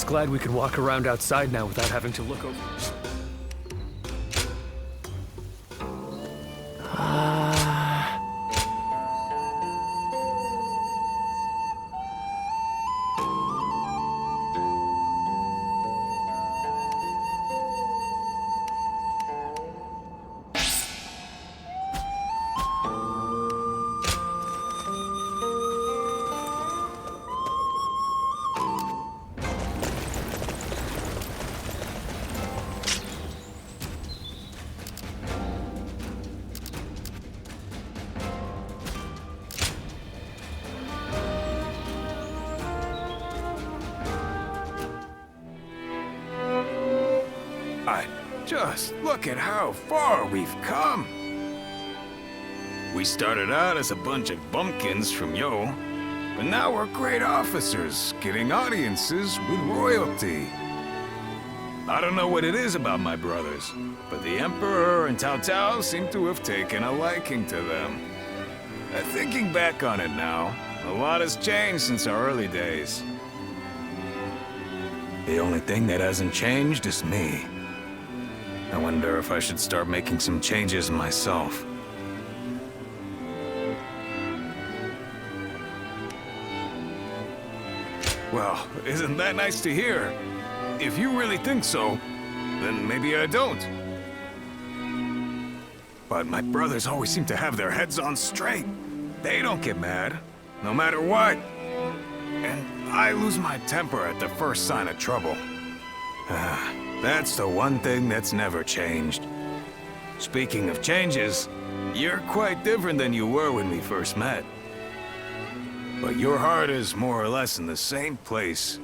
just glad we could walk around outside now without having to look over. Just look at how far we've come. We started out as a bunch of bumpkins from Yo, but now we're great officers, getting audiences with royalty. I don't know what it is about my brothers, but the Emperor and Cao Cao seem to have taken a liking to them. Thinking back on it now, a lot has changed since our early days. The only thing that hasn't changed is me. I wonder if I should start making some changes myself. Well, isn't that nice to hear? If you really think so, then maybe I don't. But my brothers always seem to have their heads on straight. They don't get mad, no matter what. And I lose my temper at the first sign of trouble. That's the one thing that's never changed. Speaking of changes, you're quite different than you were when we first met. But your heart is more or less in the same place.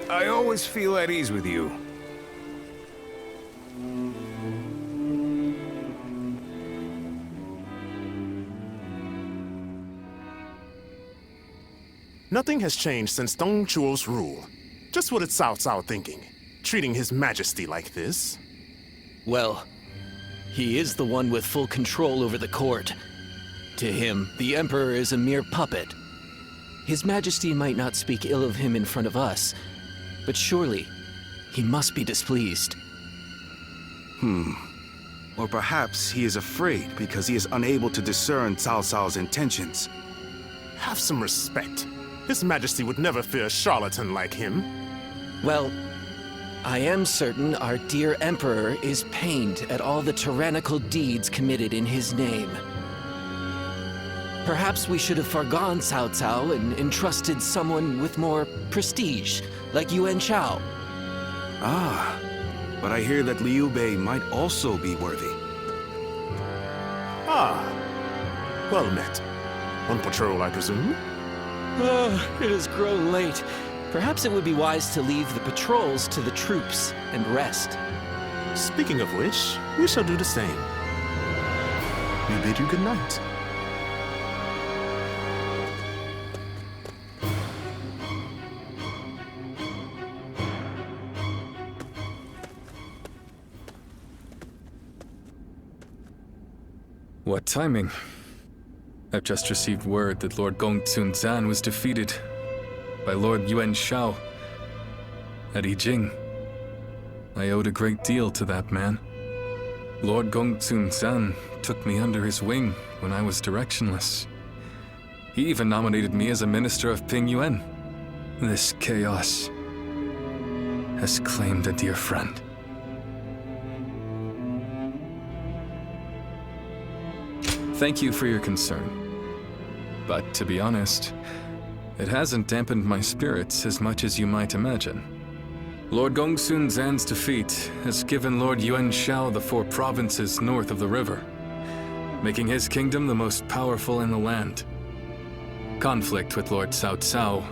I always feel at ease with you. Nothing has changed since Dong Chuo's rule. Just what is Cao Cao thinking? Treating His Majesty like this? Well, he is the one with full control over the court. To him, the Emperor is a mere puppet. His Majesty might not speak ill of him in front of us, but surely he must be displeased. Or perhaps he is afraid because he is unable to discern Cao Cao's intentions. Have some respect. His Majesty would never fear a charlatan like him. Well, I am certain our dear Emperor is pained at all the tyrannical deeds committed in his name. Perhaps we should have forgone Cao Cao and entrusted someone with more prestige, like Yuan Shao. Ah, but I hear that Liu Bei might also be worthy. Ah, well met. On patrol, I presume? It has grown late. Perhaps it would be wise to leave the patrols to the troops and rest. Speaking of which, we shall do the same. We bid you good night. What timing? I've just received word that Lord Gongsun Zan was defeated by Lord Yuan Shao at Yijing. I owed a great deal to that man. Lord Gongsun Zan took me under his wing when I was directionless. He even nominated me as a minister of Ping Yuan. This chaos has claimed a dear friend. Thank you for your concern. But to be honest, it hasn't dampened my spirits as much as you might imagine. Lord Gongsun Zan's defeat has given Lord Yuan Shao the 4 provinces north of the river, making his kingdom the most powerful in the land. Conflict with Lord Cao Cao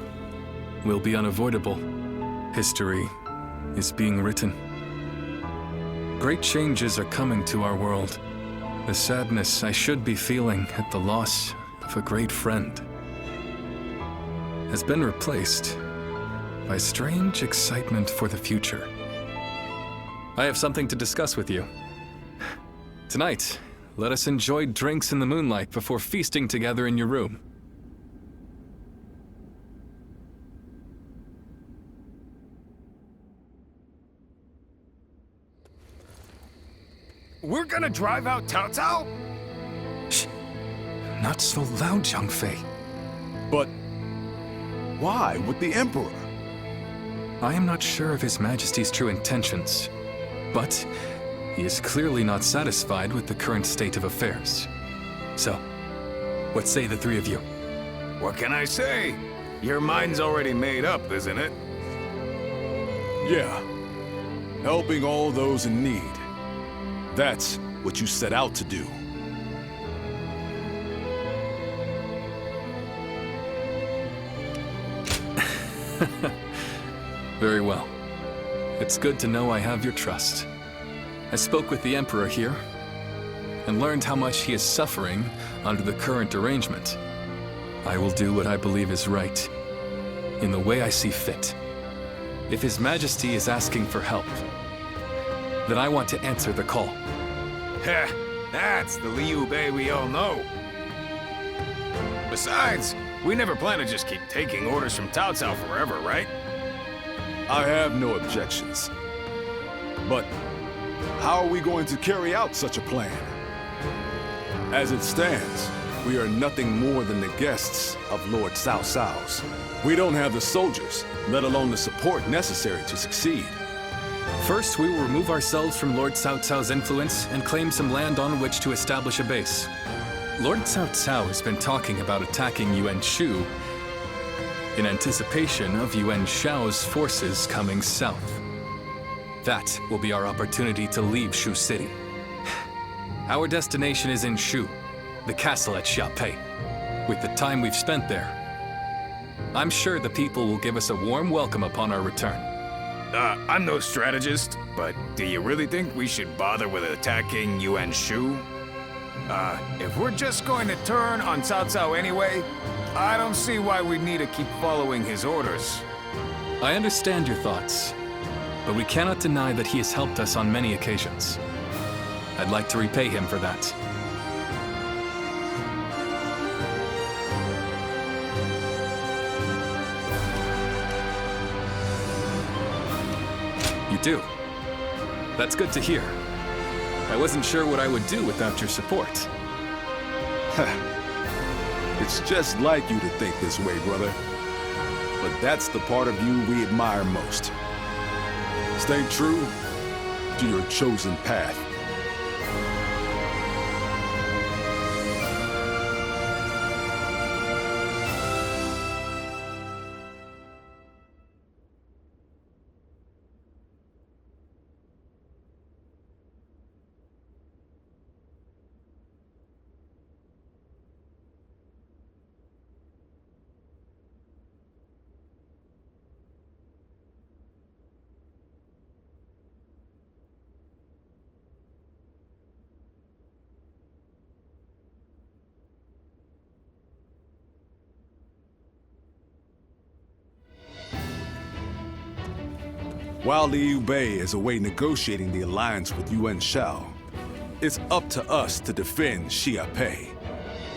will be unavoidable. History is being written. Great changes are coming to our world. The sadness I should be feeling at the loss of a great friend has been replaced by strange excitement for the future. I have something to discuss with you. Tonight, let us enjoy drinks in the moonlight before feasting together in your room. We're gonna drive out Cao Cao? Shh. Not so loud, Zhang Fei. But why with the Emperor? I am not sure of His Majesty's true intentions, but he is clearly not satisfied with the current state of affairs. So, what say the three of you? What can I say? Your mind's already made up, isn't it? Yeah. Helping all those in need. That's what you set out to do. Very well. It's good to know I have your trust. I spoke with the Emperor here, and learned how much he is suffering under the current arrangement. I will do what I believe is right, in the way I see fit. If His Majesty is asking for help, then I want to answer the call. Heh, that's the Liu Bei we all know. Besides, we never plan to just keep taking orders from Cao Cao forever, right? I have no objections. But how are we going to carry out such a plan? As it stands, we are nothing more than the guests of Lord Cao Cao's. We don't have the soldiers, let alone the support necessary to succeed. First, we will remove ourselves from Lord Cao Cao's influence and claim some land on which to establish a base. Lord Cao Cao has been talking about attacking Yuan Shu in anticipation of Yuan Shao's forces coming south. That will be our opportunity to leave Shu City. Our destination is in Shu, the castle at Xiapei. With the time we've spent there, I'm sure the people will give us a warm welcome upon our return. I'm no strategist, but do you really think we should bother with attacking Yuan Shu? If we're just going to turn on Cao Cao anyway, I don't see why we need to keep following his orders. I understand your thoughts, but we cannot deny that he has helped us on many occasions. I'd like to repay him for that. You do? That's good to hear. I wasn't sure what I would do without your support. It's just like you to think this way, brother. But that's the part of you we admire most. Stay true to your chosen path. While Liu Bei is away negotiating the alliance with Yuan Shao, it's up to us to defend Xiapei.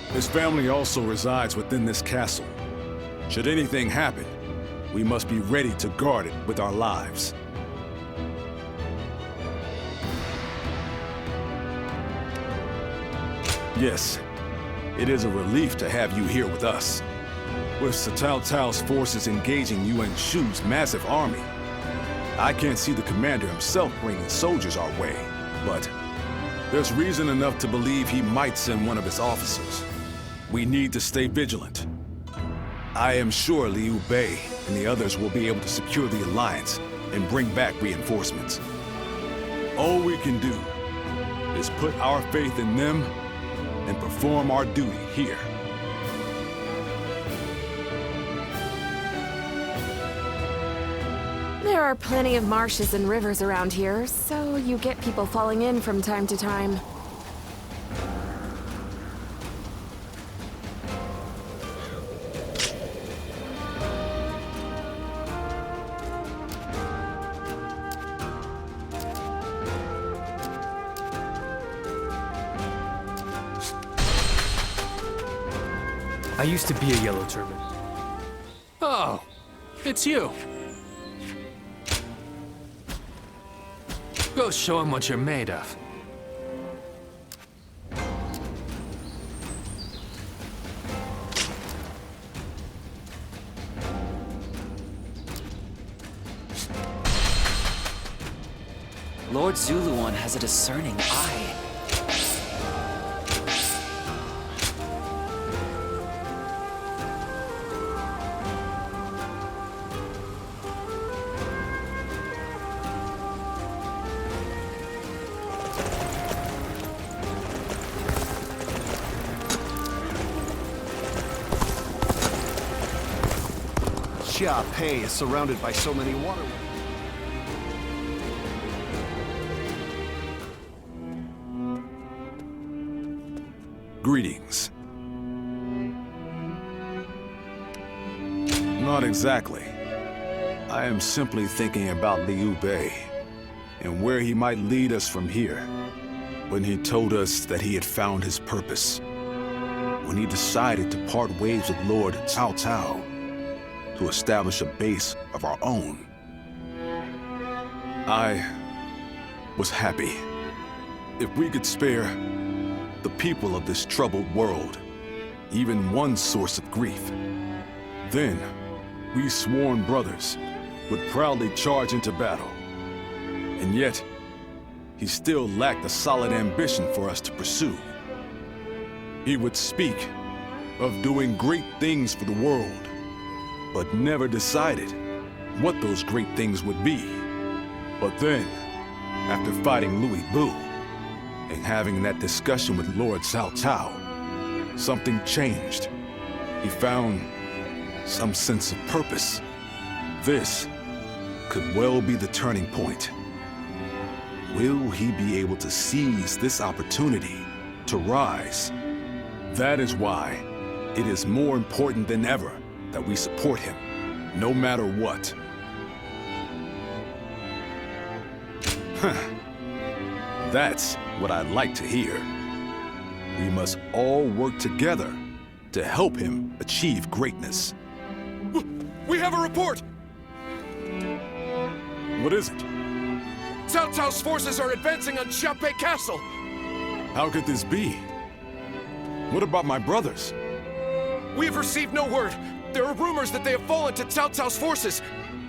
His family also resides within this castle. Should anything happen, we must be ready to guard it with our lives. Yes, it is a relief to have you here with us. With Cao Cao's forces engaging Yuan Shu's massive army, I can't see the commander himself bringing soldiers our way, but there's reason enough to believe he might send one of his officers. We need to stay vigilant. I am sure Liu Bei and the others will be able to secure the alliance and bring back reinforcements. All we can do is put our faith in them and perform our duty here. There are plenty of marshes and rivers around here, so you get people falling in from time to time. I used to be a Yellow Turban. Oh, it's you. Go show him what you're made of. Lord Zuluan has a discerning eye. Xia Pei is surrounded by so many waterways. Greetings. Not exactly. I am simply thinking about Liu Bei and where he might lead us from here. When he told us that he had found his purpose. When he decided to part ways with Lord Cao Cao to establish a base of our own. I was happy. If we could spare the people of this troubled world even one source of grief, then we sworn brothers would proudly charge into battle. And yet, he still lacked a solid ambition for us to pursue. He would speak of doing great things for the world, but never decided what those great things would be. But then, after fighting Louis Bu, and having that discussion with Lord Cao Cao, something changed. He found some sense of purpose. This could well be the turning point. Will he be able to seize this opportunity to rise? That is why it is more important than ever that we support him, no matter what. That's what I'd like to hear. We must all work together to help him achieve greatness. We have a report! What is it? Cao Cao's forces are advancing on Xiaopei Castle! How could this be? What about my brothers? We have received no word. There are rumors that they have fallen to Cao Cao's forces.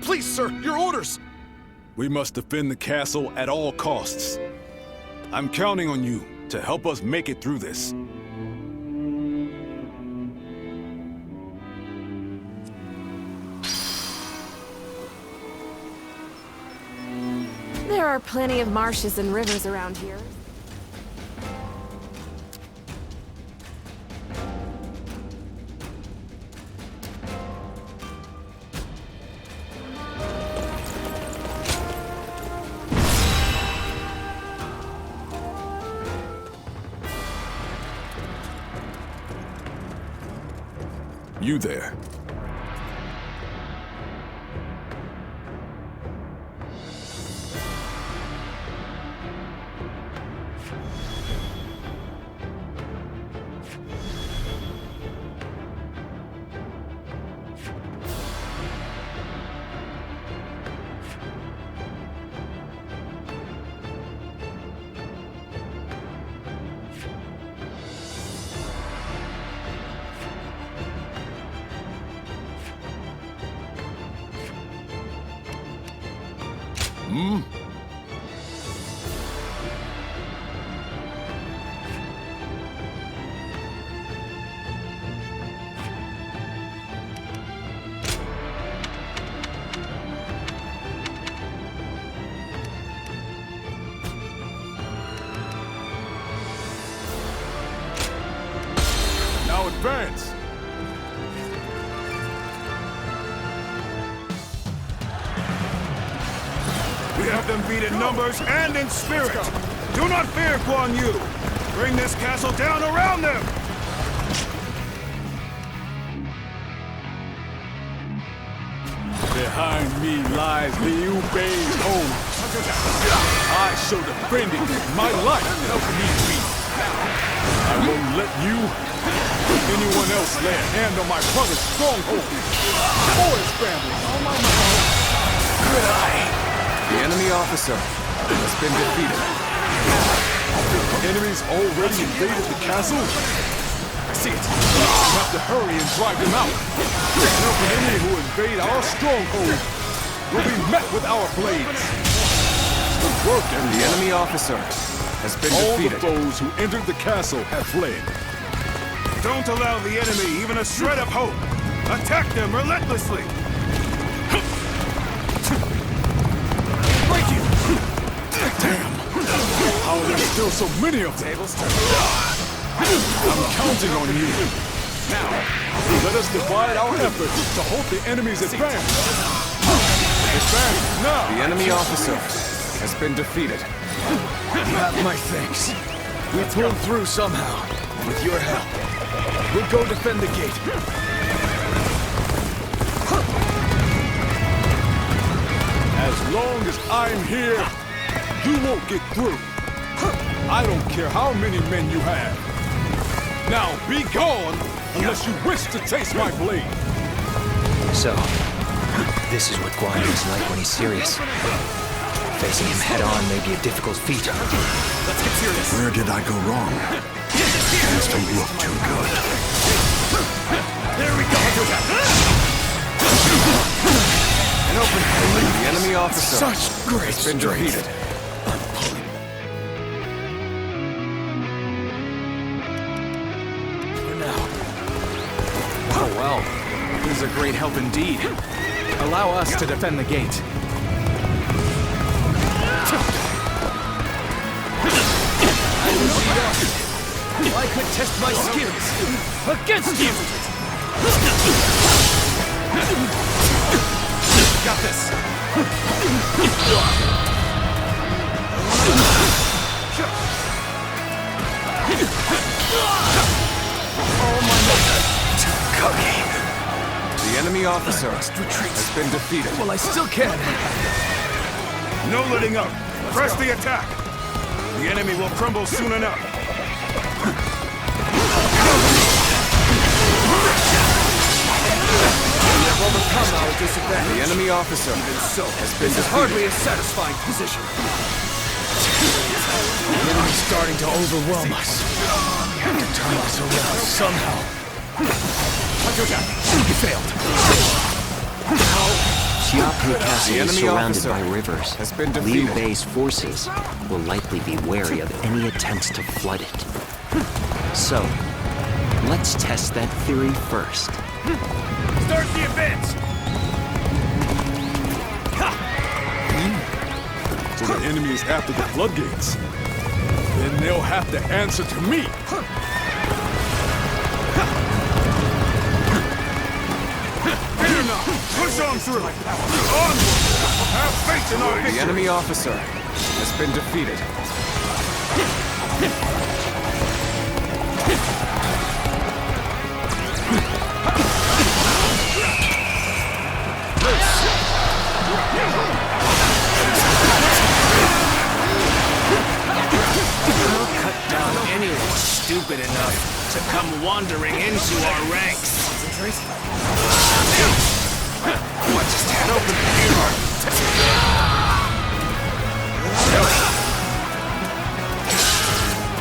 Please, sir, your orders! We must defend the castle at all costs. I'm counting on you to help us make it through this. There are plenty of marshes and rivers around here. You there. Now advance! We have them beat in numbers and in spirit. Do not fear, Guan Yu. Bring this castle down around them! Behind me lies Liu Bei's home. I shall defend it with my life if need be. I won't let you or anyone else lay a hand on my brother's stronghold or his family. Good eye. The enemy officer has been defeated. Enemies already invaded the castle? I see it. We have to hurry and drive them out. An enemy who invade our stronghold will be met with our blades. Good work, everyone. The enemy officer has been All defeated. the foes who entered the castle have fled. Don't allow the enemy even a shred of hope. Attack them relentlessly. Break you! Damn! How are there still so many of them? I'm counting on you. Now, let us divide our efforts to halt the enemy's advance. Advance now! The enemy officer has been defeated. You have my thanks. We pulled through somehow. With your help. We'll go defend the gate. As long as I'm here, you won't get through. I don't care how many men you have. Now be gone, unless you wish to taste my blade. So, this is what Guan is like when he's serious. Facing him head-on may be a difficult feat. Let's get serious. Where did I go wrong? Things don't look too good. There we go. An open fight. The enemy officer Such great has been defeated. For now. Oh well. This is a great help indeed. Allow us to defend the gate. I could test my skills against you! Got this! The enemy officer has been defeated. Well, I still can. No letting up. Press the attack. The enemy will crumble soon enough. We have overcome our disadvantage. The enemy officer Has been hardly a satisfying position. The enemy's starting to overwhelm us. We have to turn this around somehow. You failed. Xiapu Castle The is enemy surrounded officer by rivers. has been Liu defeated. Bei's forces will likely be wary of any attempts to flood it. So, let's test that theory first. Start the advance! So the enemy is after the floodgates. Then they'll have to answer to me. Fear not! Push on through! Onward! Have faith in our The victory! enemy officer has been defeated. Cut down anyone stupid enough to come wandering into our ranks. What just happened?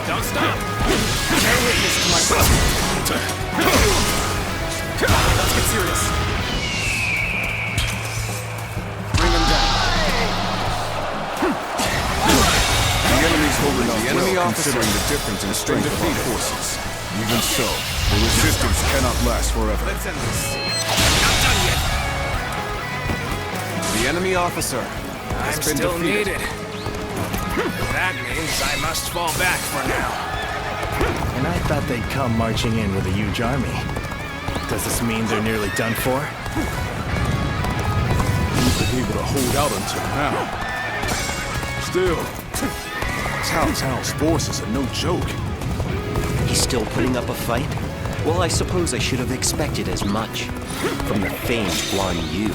Don't stop. Bear witness to my Let's get serious. Bring them down. The enemy's holding on. The enemy officer, Considering the difference in strength of our defeated. forces. Even so, the resistance cannot last forever. Let's end this. Not done yet. The enemy officer has I'm been still defeated. needed. That means I must fall back for now. And I thought they'd come marching in with a huge army. Does this mean they're nearly done for? We've been able to hold out until now. Still, Cao Cao's forces are no joke. He's still putting up a fight? Well, I suppose I should have expected as much from the famed Guan Yu.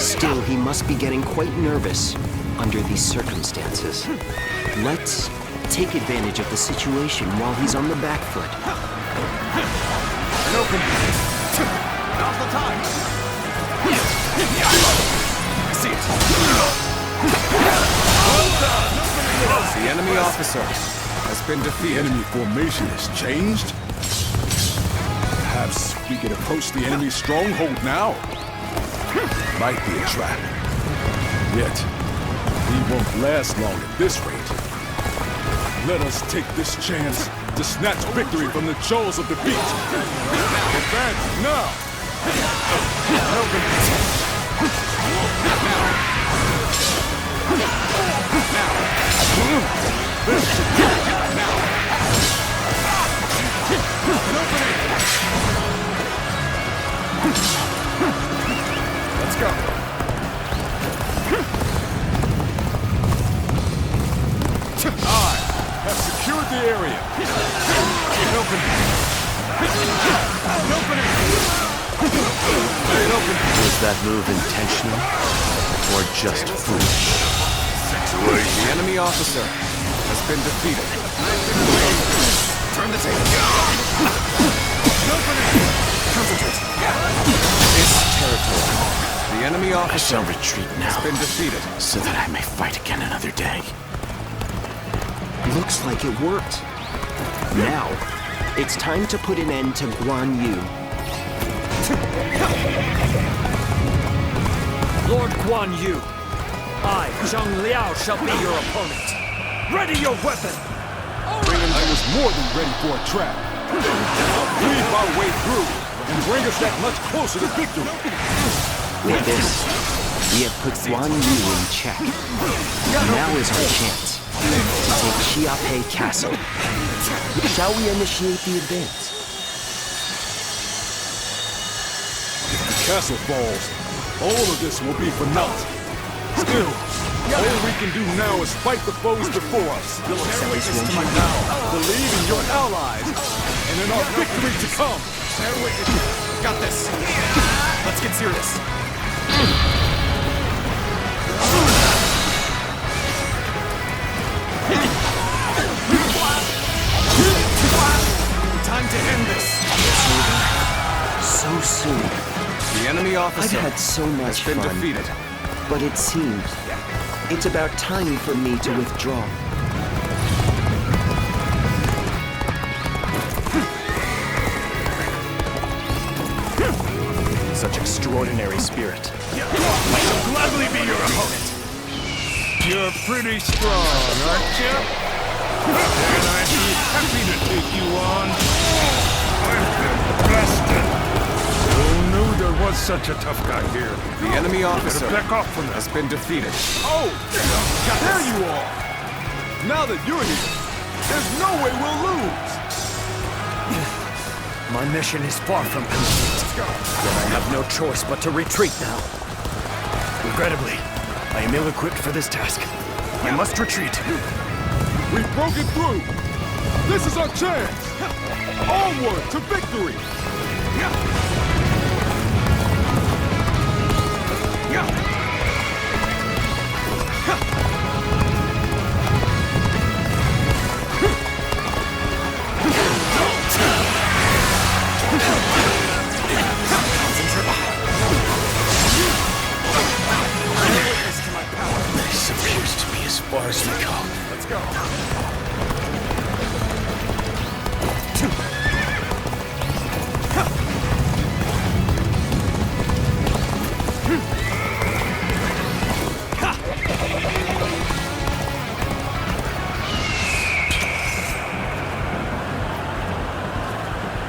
Still, he must be getting quite nervous under these circumstances. Let's take advantage of the situation while he's on the back foot. An open. Now's the time. I see it. The enemy officer has been The defeated. enemy formation has changed? Perhaps we could approach the enemy's stronghold now? Might be a trap. Yet, He won't last long at this rate. Let us take this chance to snatch victory from the jaws of defeat. Advance now! Let's go. I have secured the area. Was that move intentional or just foolish? The enemy officer has been defeated. Turn the table. Concentrate. This territory. The enemy I officer shall retreat now, has been defeated. so that I may fight again another day. Looks like it worked. Now, it's time to put an end to Guan Yu. Lord Guan Yu, I, Zhang Liao, shall be your opponent. Ready your weapon! I was more than ready for a trap. I'll weave our way through and bring us that much closer to victory. With this, we have put Guan Yu in check. Now is our chance to take Xiaopei Castle. Shall we initiate the advance? If the castle falls, all of this will be for naught. Still, all we can do now is fight the foes before us. Believe in your allies and in our victory to come. Got this. Let's get serious. Time to end this. So soon. The enemy I've officer had so much has been fun, defeated. but it seems it's about time for me to withdraw. Such extraordinary spirit. I shall gladly be your opponent. You're pretty strong, aren't you? And I'd be happy to take you on. I've been blasted. Who knew there was such a tough guy here? The enemy officer Better back off from has this. been defeated. Oh, there you are. Now that you're here, there's no way we'll lose. My mission is far from complete. Yet I have no choice but to retreat now. Regrettably, I am ill-equipped for this task. I must retreat. We've broken through. This is our chance. Onward to victory. This appears to be as far as we go. Let's go.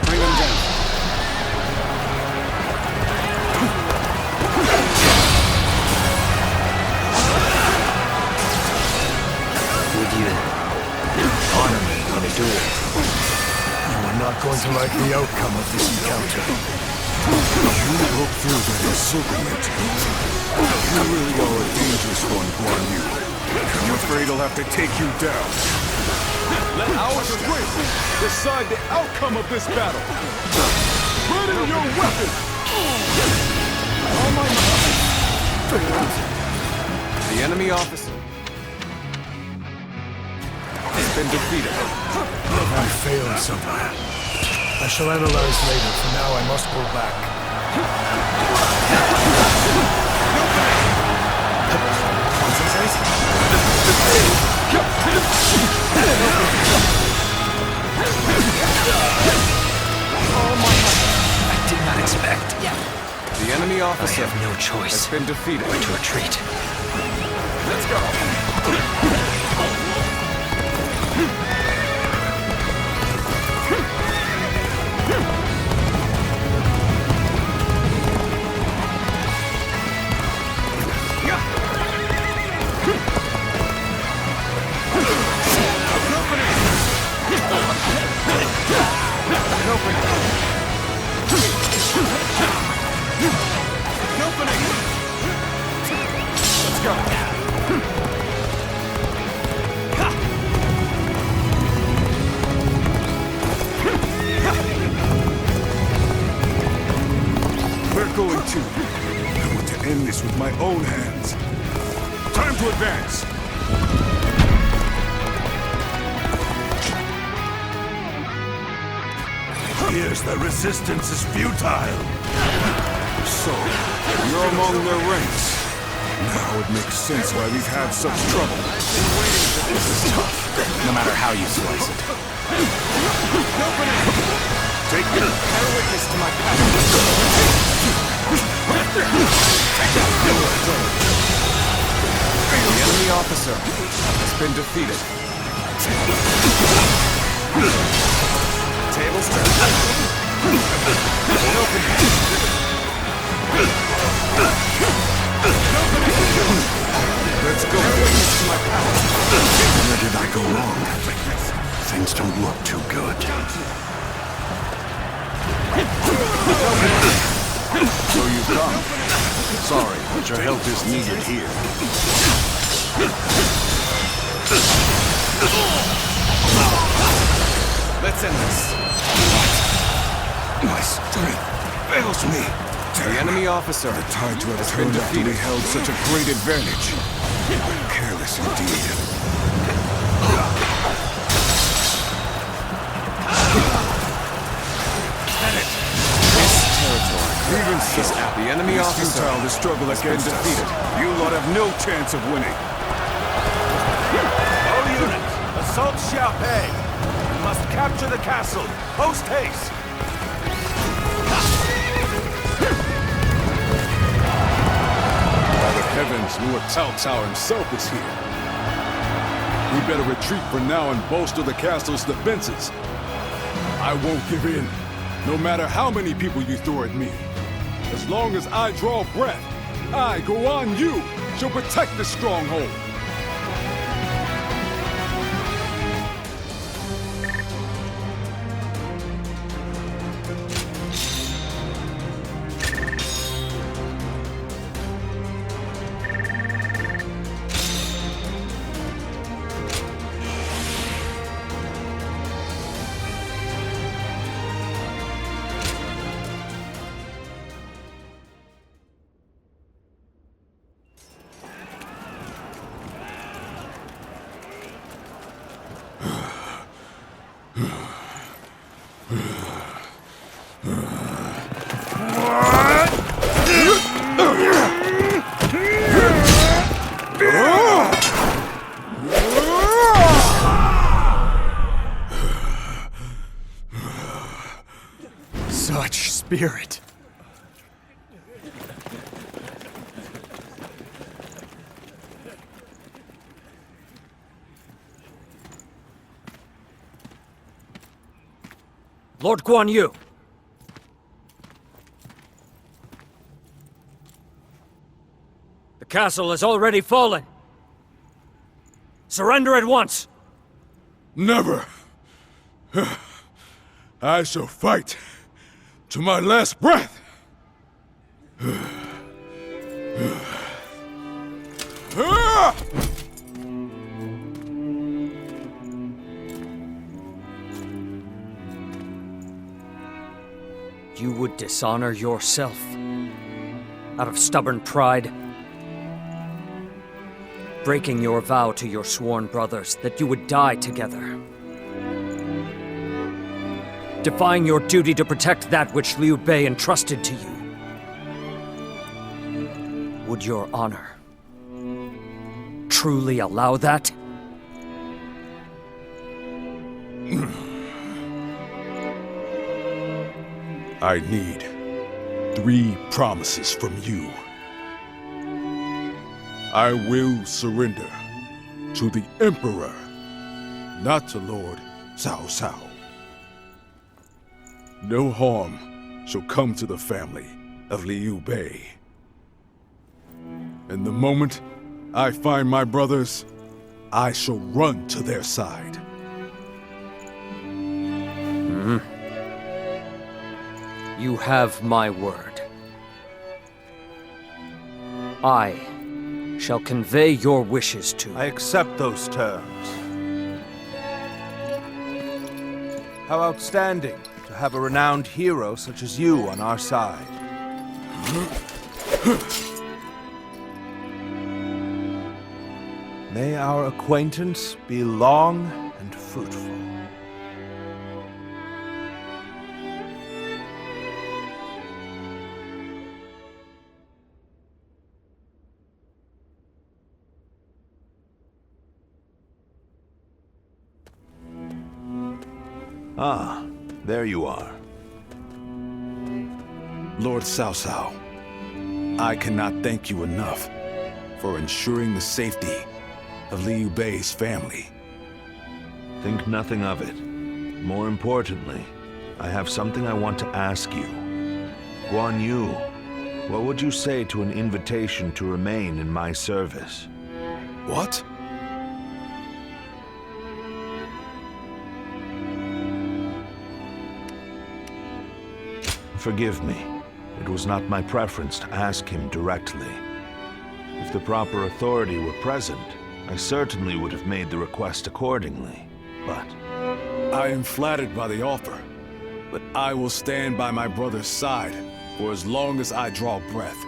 Bring him down. Would you honor me in a duel? You are not going to like the outcome of this encounter. You broke through that encirclement. You really are a dangerous one, Guan Yu. I'm afraid I'll have to take you down. Let our strength decide the outcome of this battle. Ready your weapon. The enemy officer has been defeated. I failed somewhere. I shall analyze later. For now, I must pull back. I did not expect. The enemy I officer have no has choice been defeated. but to retreat. Let's go. my own hands. Time to advance! Here's the resistance is futile. So, you're among their ranks. Now it makes sense why we've had such trouble. This is tough, no matter how you slice it. Take it. Bear witness to my power. The enemy officer has been defeated. Tables turned. Let's go. Where did I go wrong? Things don't look too good. So you've come. Sorry, but your help is needed here. Let's end this. My strength fails me. The enemy officer The tide to have has been turned after we defeated. held such a great advantage. Careless indeed. Even so, The enemy it's officer futile to struggle has been against us. defeated. You lot have no chance of winning. All units, assault Xiaopei. We must capture the castle. Post haste. By the heavens, Lord Cao Cao himself is here. We better retreat for now and bolster the castle's defenses. I won't give in, no matter how many people you throw at me. As long as I draw breath, I, Guan Yu, shall protect this stronghold. Such spirit. Lord Guan Yu. The castle has already fallen. Surrender at once. Never. I shall fight to my last breath. You would dishonor yourself out of stubborn pride, breaking your vow to your sworn brothers that you would die together, defying your duty to protect that which Liu Bei entrusted to you. Would your honor truly allow that? I need 3 promises from you. I will surrender to the Emperor, not to Lord Cao Cao. No harm shall come to the family of Liu Bei. And the moment I find my brothers, I shall run to their side. You have my word. I shall convey your wishes to... I accept those terms. How outstanding to have a renowned hero such as you on our side. May our acquaintance be long and fruitful. Ah, there you are. Lord Cao Cao, I cannot thank you enough for ensuring the safety of Liu Bei's family. Think nothing of it. More importantly, I have something I want to ask you. Guan Yu, what would you say to an invitation to remain in my service? What? Forgive me. It was not my preference to ask him directly. If the proper authority were present, I certainly would have made the request accordingly, but... I am flattered by the offer, but I will stand by my brother's side for as long as I draw breath.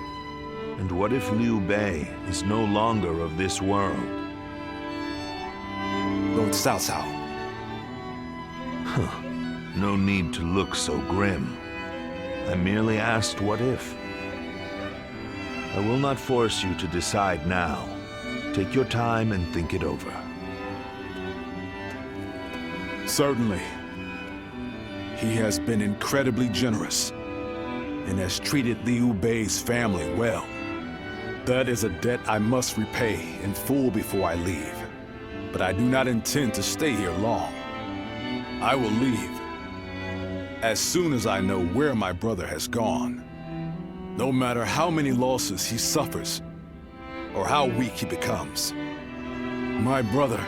And what if Liu Bei is no longer of this world? Lord Cao Cao. Huh. No need to look so grim. I merely asked what if. I will not force you to decide now. Take your time and think it over. Certainly. He has been incredibly generous and has treated Liu Bei's family well. That is a debt I must repay in full before I leave. But I do not intend to stay here long. I will leave as soon as I know where my brother has gone. No matter how many losses he suffers, or how weak he becomes. My brother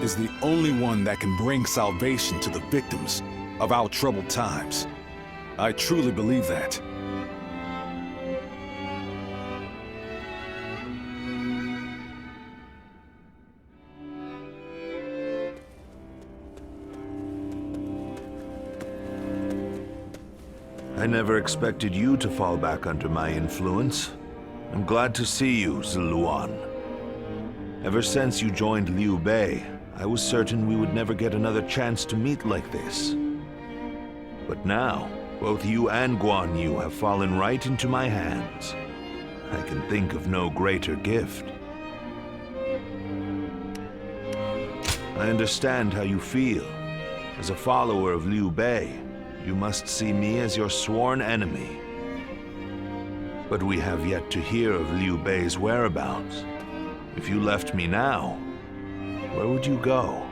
is the only one that can bring salvation to the victims of our troubled times. I truly believe that. I never expected you to fall back under my influence. I'm glad to see you, Ziluan. Ever since you joined Liu Bei, I was certain we would never get another chance to meet like this. But now, both you and Guan Yu have fallen right into my hands. I can think of no greater gift. I understand how you feel. As a follower of Liu Bei, you must see me as your sworn enemy. But we have yet to hear of Liu Bei's whereabouts. If you left me now, where would you go?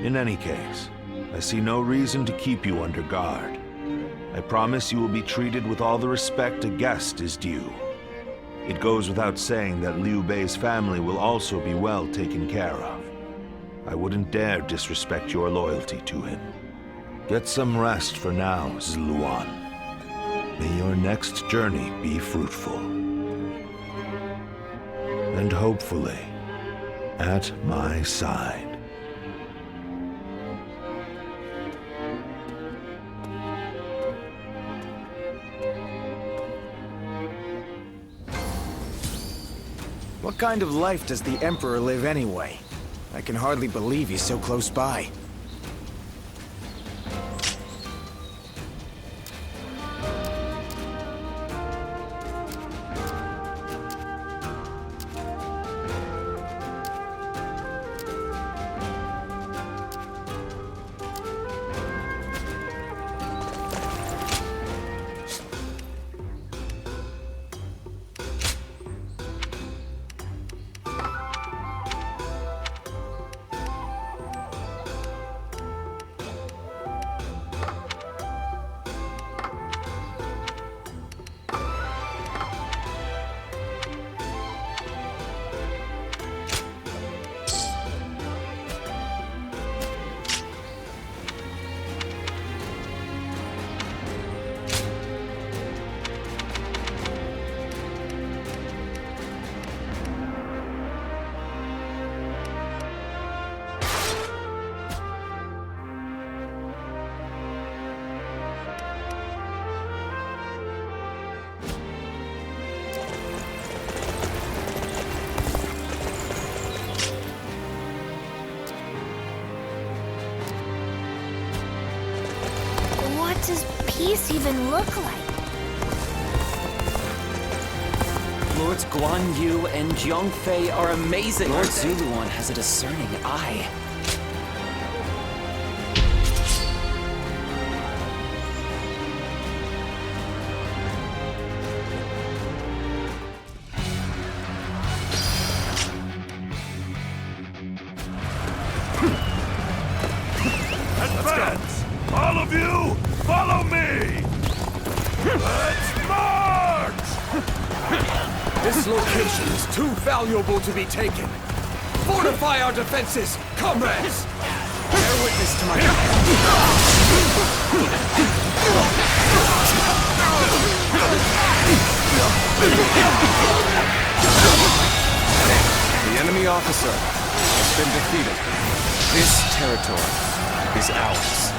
In any case, I see no reason to keep you under guard. I promise you will be treated with all the respect a guest is due. It goes without saying that Liu Bei's family will also be well taken care of. I wouldn't dare disrespect your loyalty to him. Get some rest for now, Ziluan. May your next journey be fruitful. And hopefully, at my side. What kind of life does the Emperor live anyway? I can hardly believe he's so close by. these even look like? Lords Guan Yu and Jiang Fei are amazing. Lord Zuluan has a discerning eye. Advance! All of you, follow me! Let's march! This location is too valuable to be taken. Fortify our defenses, comrades! Bear witness to my... The enemy officer has been defeated. This territory is ours.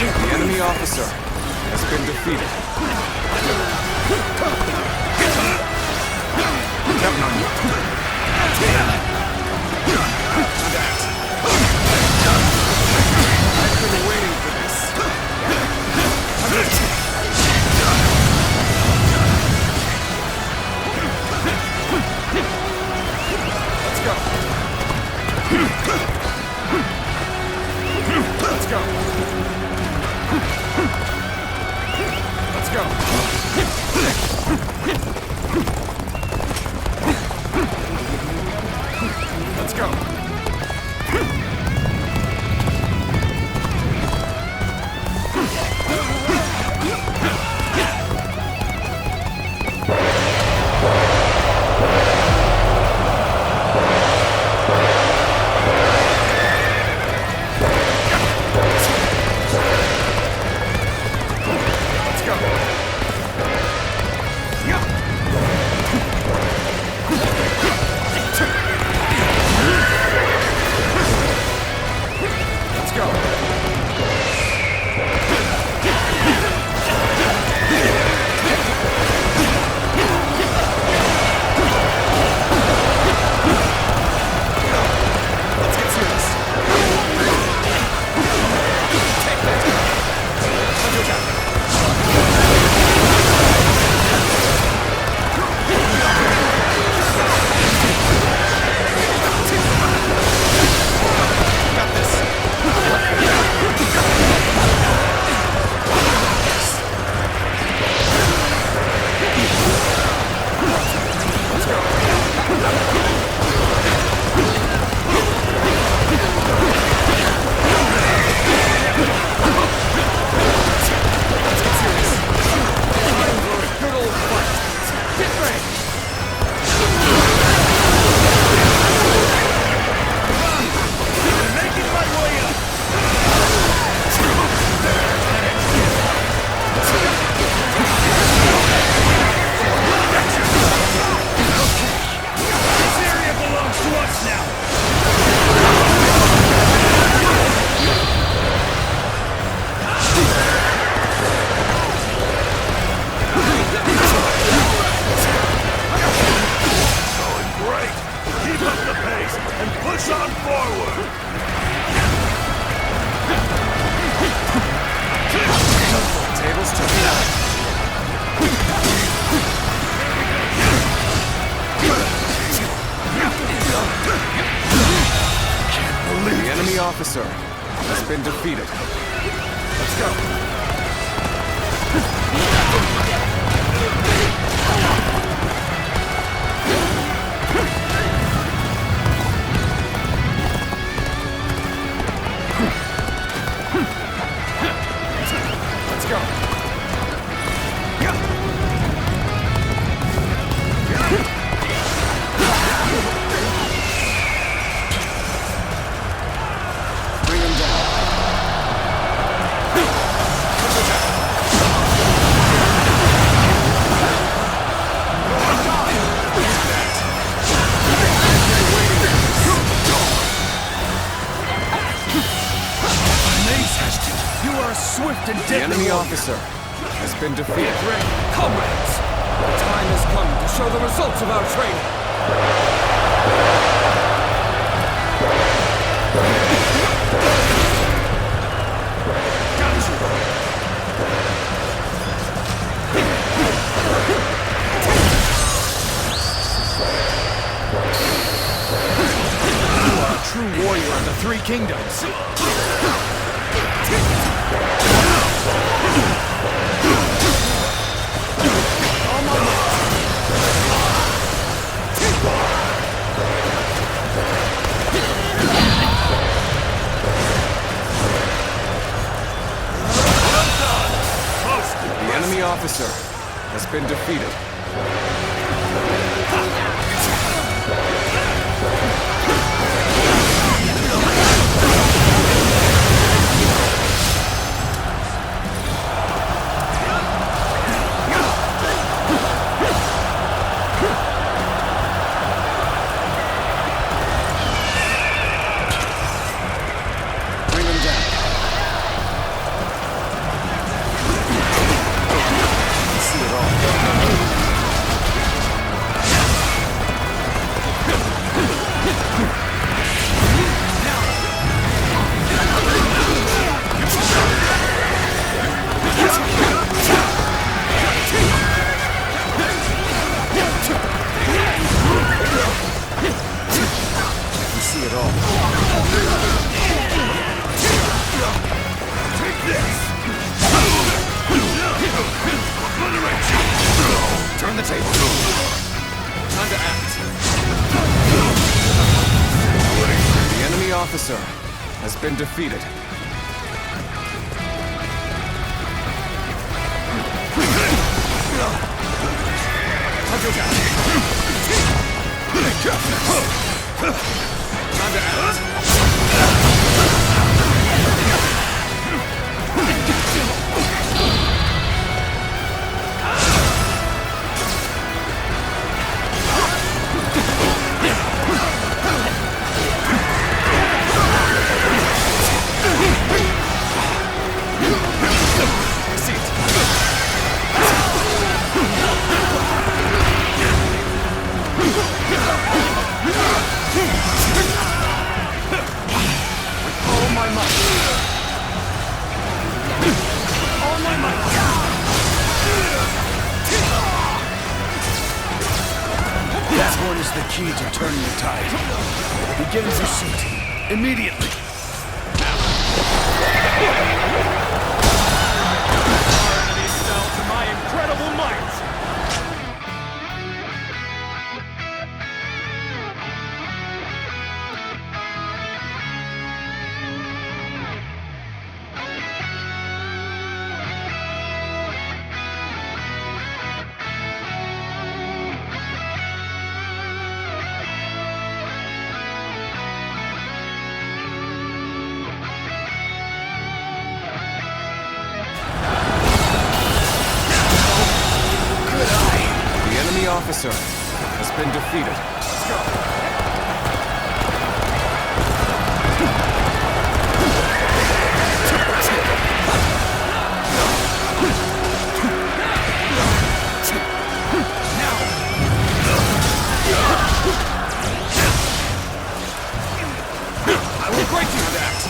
The enemy officer has been defeated. Counting on you. I've been waiting for this. Let's go. Let's go. Officer has been defeated. Let's go. The enemy officer has been defeated. Comrades, the time has come to show the results of our training. You are a true warrior of the Three Kingdoms. The enemy officer has been defeated. Turn the table. Time to act. The enemy officer has been defeated. Time to act. This one is the key to turning the tide. Begin pursuit. Immediately. Our enemies fell to my incredible might. Officer has been defeated. Let's go. I will break you of that.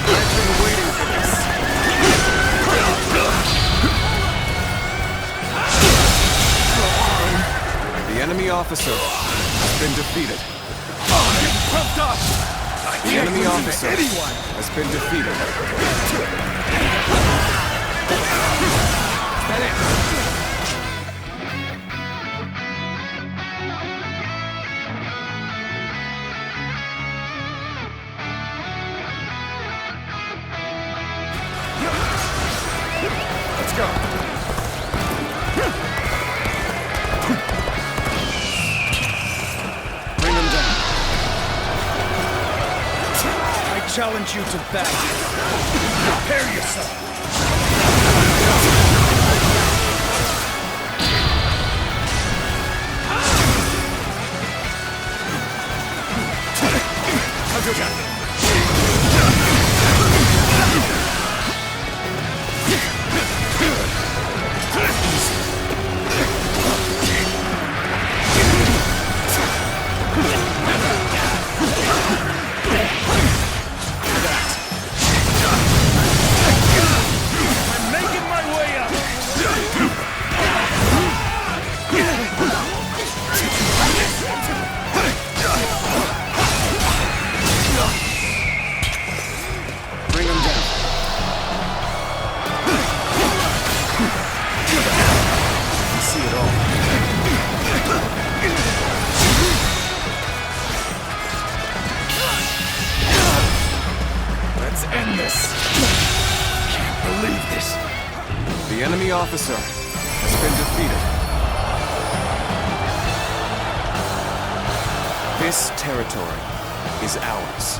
I've been waiting for this. The enemy officer has been defeated. The enemy officer has been defeated. Let's go. Bring him down. I challenge you to battle. Prepare yourself. The enemy officer has been defeated. This territory is ours.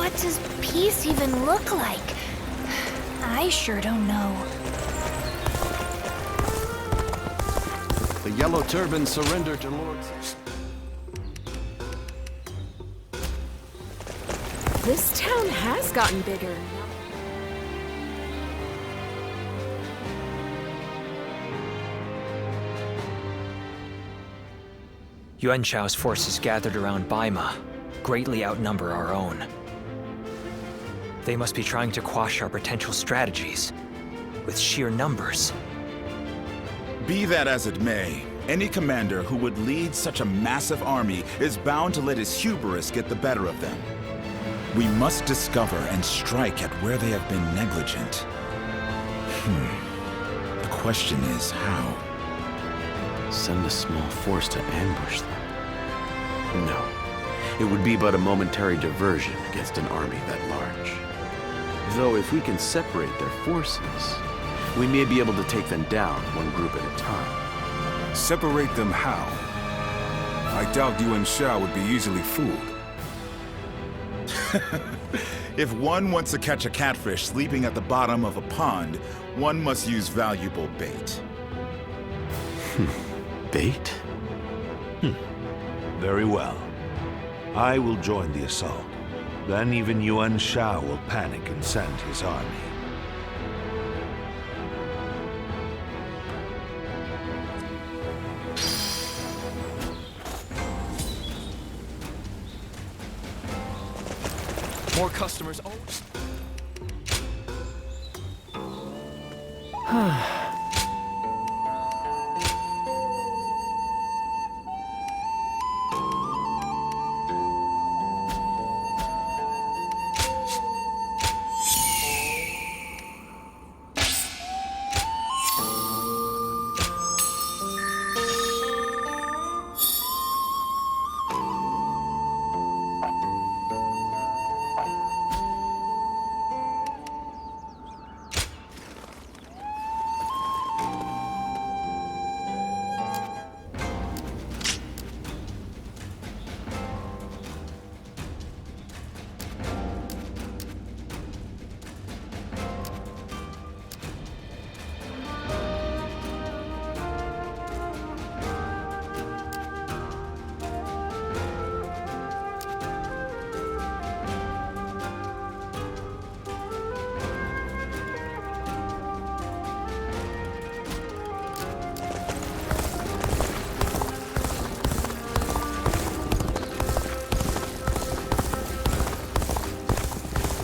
What does peace even look like? I sure don't know. The Yellow Turban surrendered to Lord... This town has gotten bigger. Yuan Shao's forces gathered around Baima greatly outnumber our own. They must be trying to quash our potential strategies with sheer numbers. Be that as it may, any commander who would lead such a massive army is bound to let his hubris get the better of them. We must discover and strike at where they have been negligent. The question is how? Send a small force to ambush them? No. It would be but a momentary diversion against an army that large. Though if we can separate their forces, we may be able to take them down one group at a time. Separate them how? I doubt Yuan Shao would be easily fooled. If one wants to catch a catfish sleeping at the bottom of a pond, one must use valuable bait. Bait? Very well. I will join the assault. Then even Yuan Shao will panic and send his army. More customers.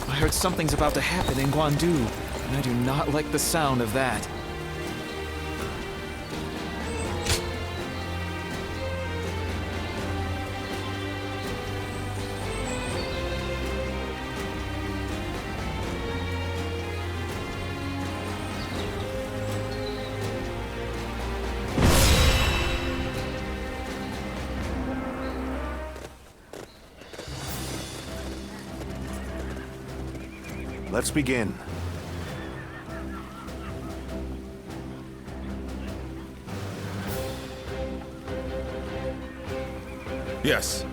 I heard something's about to happen in Guandu, and I do not like the sound of that. Let's begin. Yes.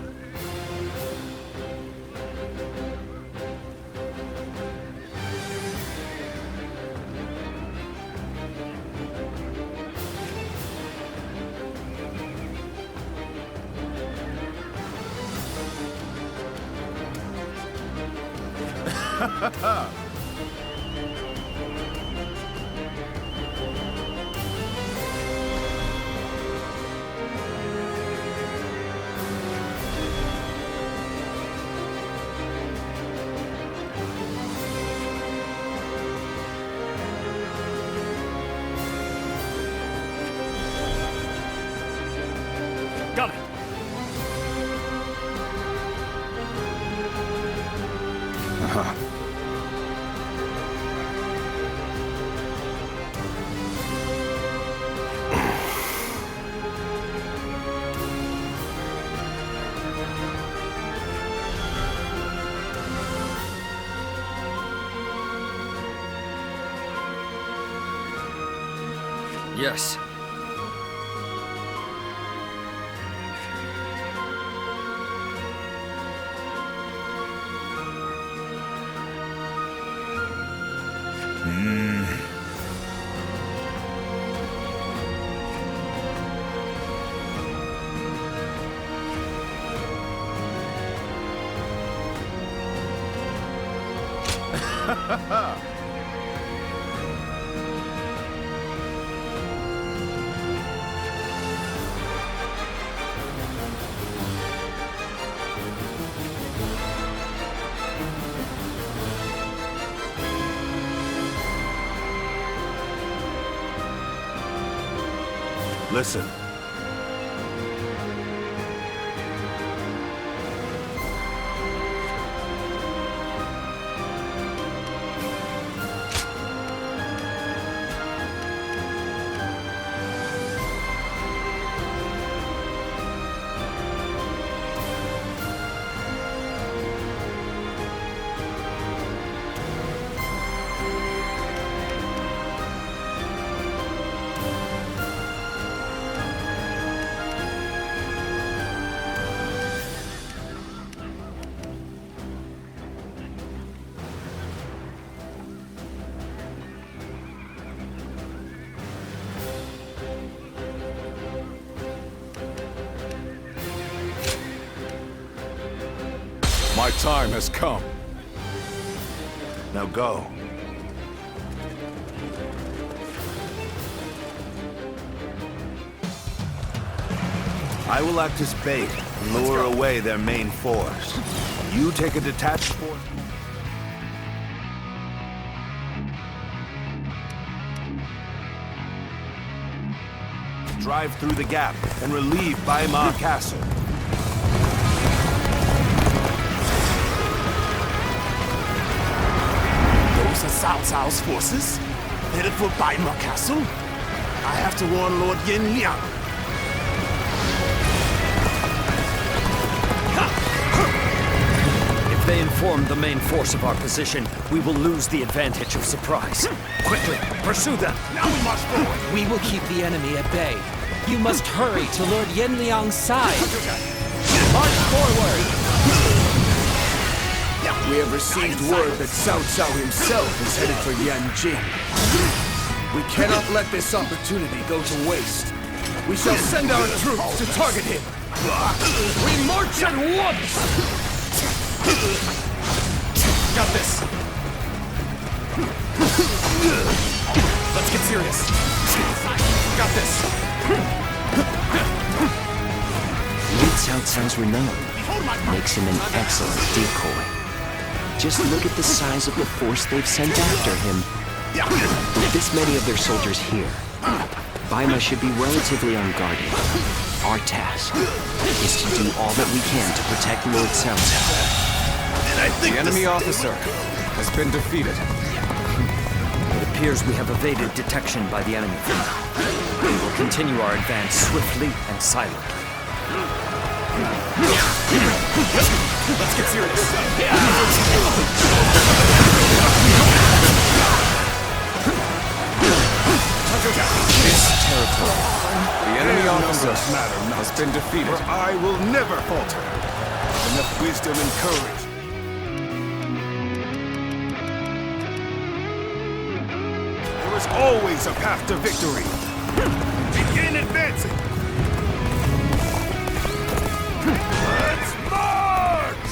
Got it. Yes. Listen. My time has come. Now go. I will act as bait and lure away their main force. You take a detached force. Drive through the gap and relieve Baima Castle. Those are Cao Cao's forces, headed for Baima Castle. I have to warn Lord Yin Liang. If they inform the main force of our position, we will lose the advantage of surprise. Quickly, pursue them! Now we march forward! We will keep the enemy at bay. You must hurry to Lord Yin Liang's side. March forward! We have received word that Cao Cao himself is headed for Yanjing. We cannot let this opportunity go to waste. We shall send our troops to target him. We march at once! Got this! Let's get serious. Got this! Lord Cao Cao's renown makes him an excellent decoy. Just look at the size of the force they've sent after him. With this many of their soldiers here, Baima should be relatively unguarded. Our task is to do all that we can to protect Lord Cao Cao. The enemy officer has been defeated. It appears we have evaded detection by the enemy. We will continue our advance swiftly and silently. Let's get serious. This territory, the enemy officer has been defeated. I will never falter. Enough wisdom and courage. There is always a path to victory. Begin advancing. Let's march!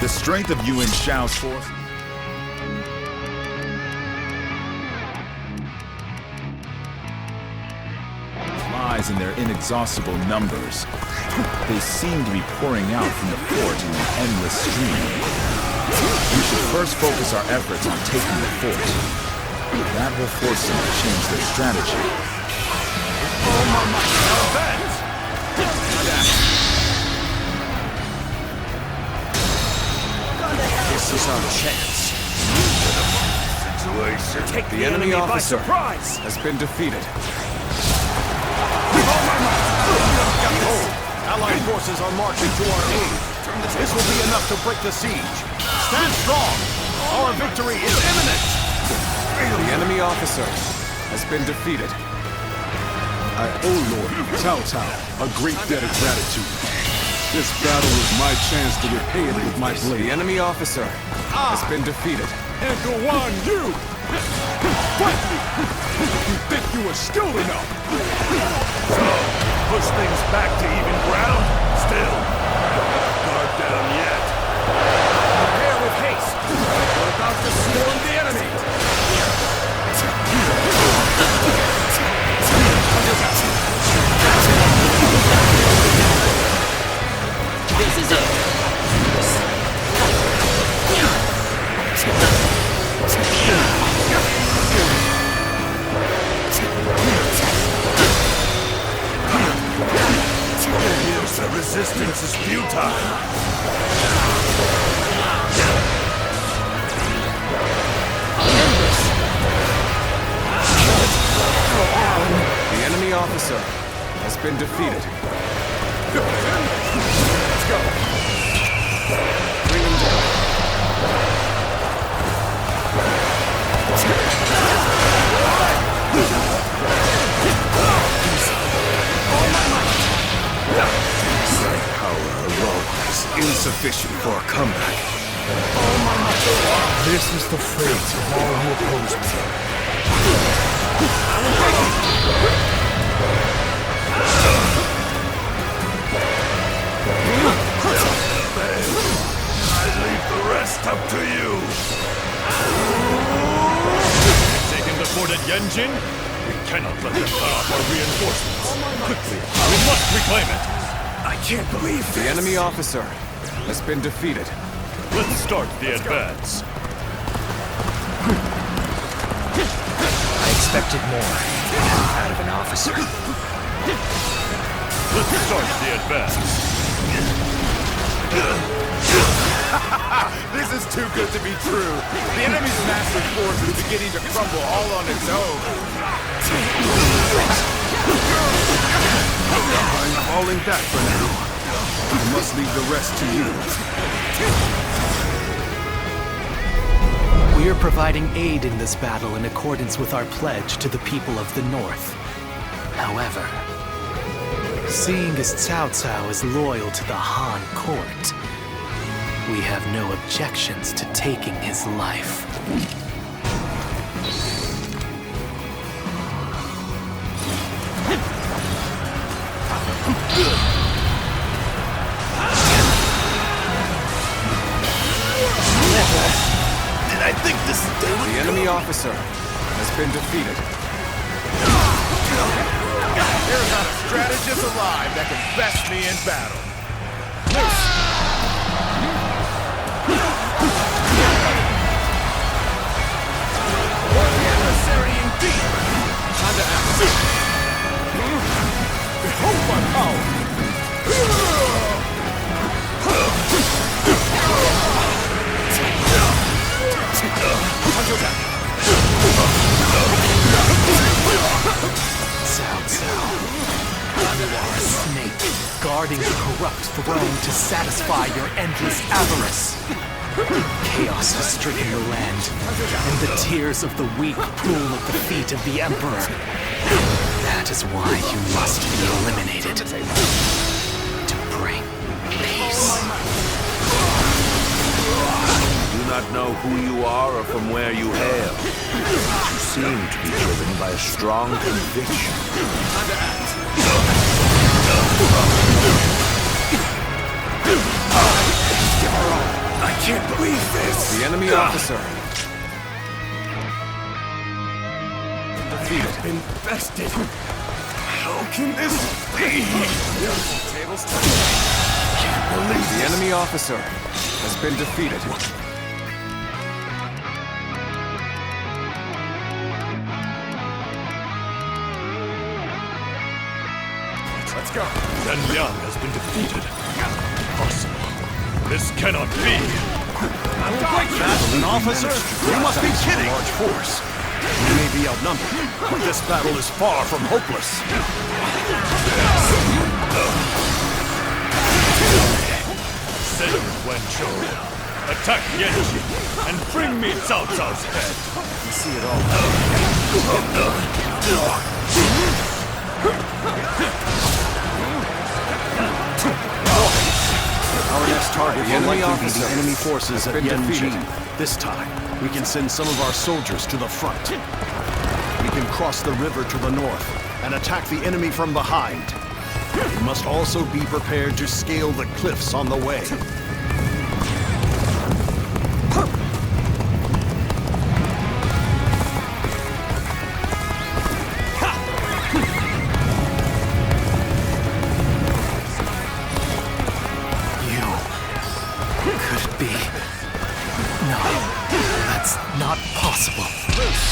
The strength of Yuan Shao's force lies in their inexhaustible numbers. They seem to be pouring out from the fort in an endless stream. We should first focus our efforts on taking the fort. That will force them to change their strategy. This is our chance. Take the enemy officer has been defeated. Behold, Allied forces are marching to our aid. This will be enough to break the siege. Stand strong. Our victory is imminent. The enemy officer has been defeated. I owe Lord Cao Cao a great debt of gratitude. This battle is my chance to repay it with my blade. The enemy officer has been defeated. And Guan Yu! Fight me! You think you are skilled enough? So, push things back to even ground? Still, guard down yet. Prepare with haste. We're about to swarm the enemy. This is it! The resistance is futile. The enemy officer has been defeated. Let's go. Bring him down. My power alone is insufficient for a comeback. This is the fate of all who oppose me. I leave the rest up to you. Taking the fort at Yanjin? We cannot let them cut off our reinforcements. Quickly, we must reclaim it. I can't believe this. The enemy officer has been defeated. Let's start the advance. I expected more out of an officer. Let's start the advance. This is too good to be true. The enemy's massive force is beginning to crumble all on its own. I'm falling back for now. I must leave the rest to you. We are providing aid in this battle in accordance with our pledge to the people of the North. However, seeing as Cao Cao is loyal to the Han court, we have no objections to taking his life. Did I think this day would The enemy officer has been defeated. There's not a strategist alive that can best me in battle. Worthy adversary indeed. Time to act. Behold my power. Cao Cao, you are a snake, guarding the corrupt throne to satisfy your endless avarice. Chaos has stricken the land, and the tears of the weak pool at the feet of the Emperor. That is why you must be eliminated. To bring peace. Do not know who you are or from where you hail. You seem to be driven by a strong conviction. I enemy officer. Defeated. Infested. How can this be? Tables turning. The enemy officer has been defeated. Let's go. Zhen Liang has been defeated. Impossible. This cannot be. Battle an officer? You must be kidding! Large force. We may be outnumbered, but this battle is far from hopeless. Send Wenchou. Attack Yanji and bring me Cao Cao's head. You see it all. Our next target will likely be the enemy forces at Yanji. defeated. This time, we can send some of our soldiers to the front. We can cross the river to the north and attack the enemy from behind. We must also be prepared to scale the cliffs on the way. Could it be? No, that's not possible. Loose.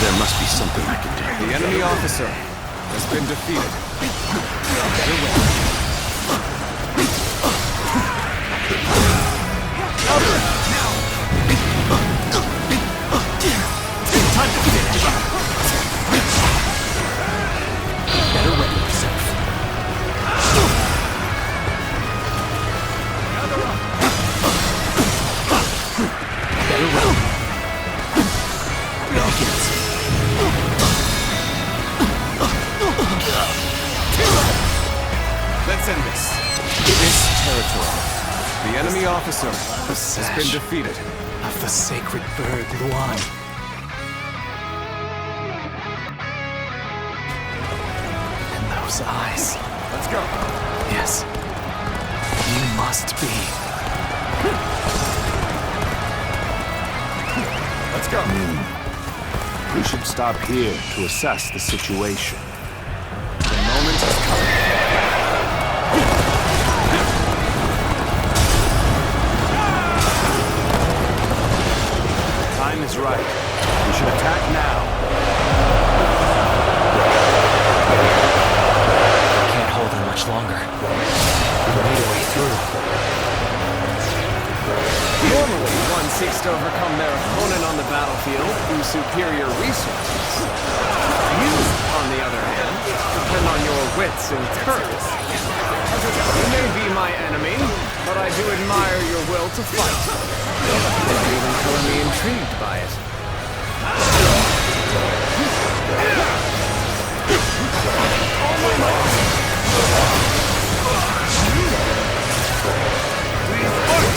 There must be something I can do. The enemy officer has been defeated. Time to finish. Better ready yourself. Better run. Let's end this. This territory. The enemy officer has been defeated. Of the sacred bird Luan. And those eyes. Let's go. Yes. You must be. Let's go. We should stop here to assess the situation. The moment has come. Time is right. We should attack now. Can't hold them much longer. We need a way through. Normally, one seeks to overcome their opponent on the battlefield through superior resources. You, on the other hand, depend on your wits and courage. You may be my enemy, but I do admire your will to fight. You even color me intrigued by it.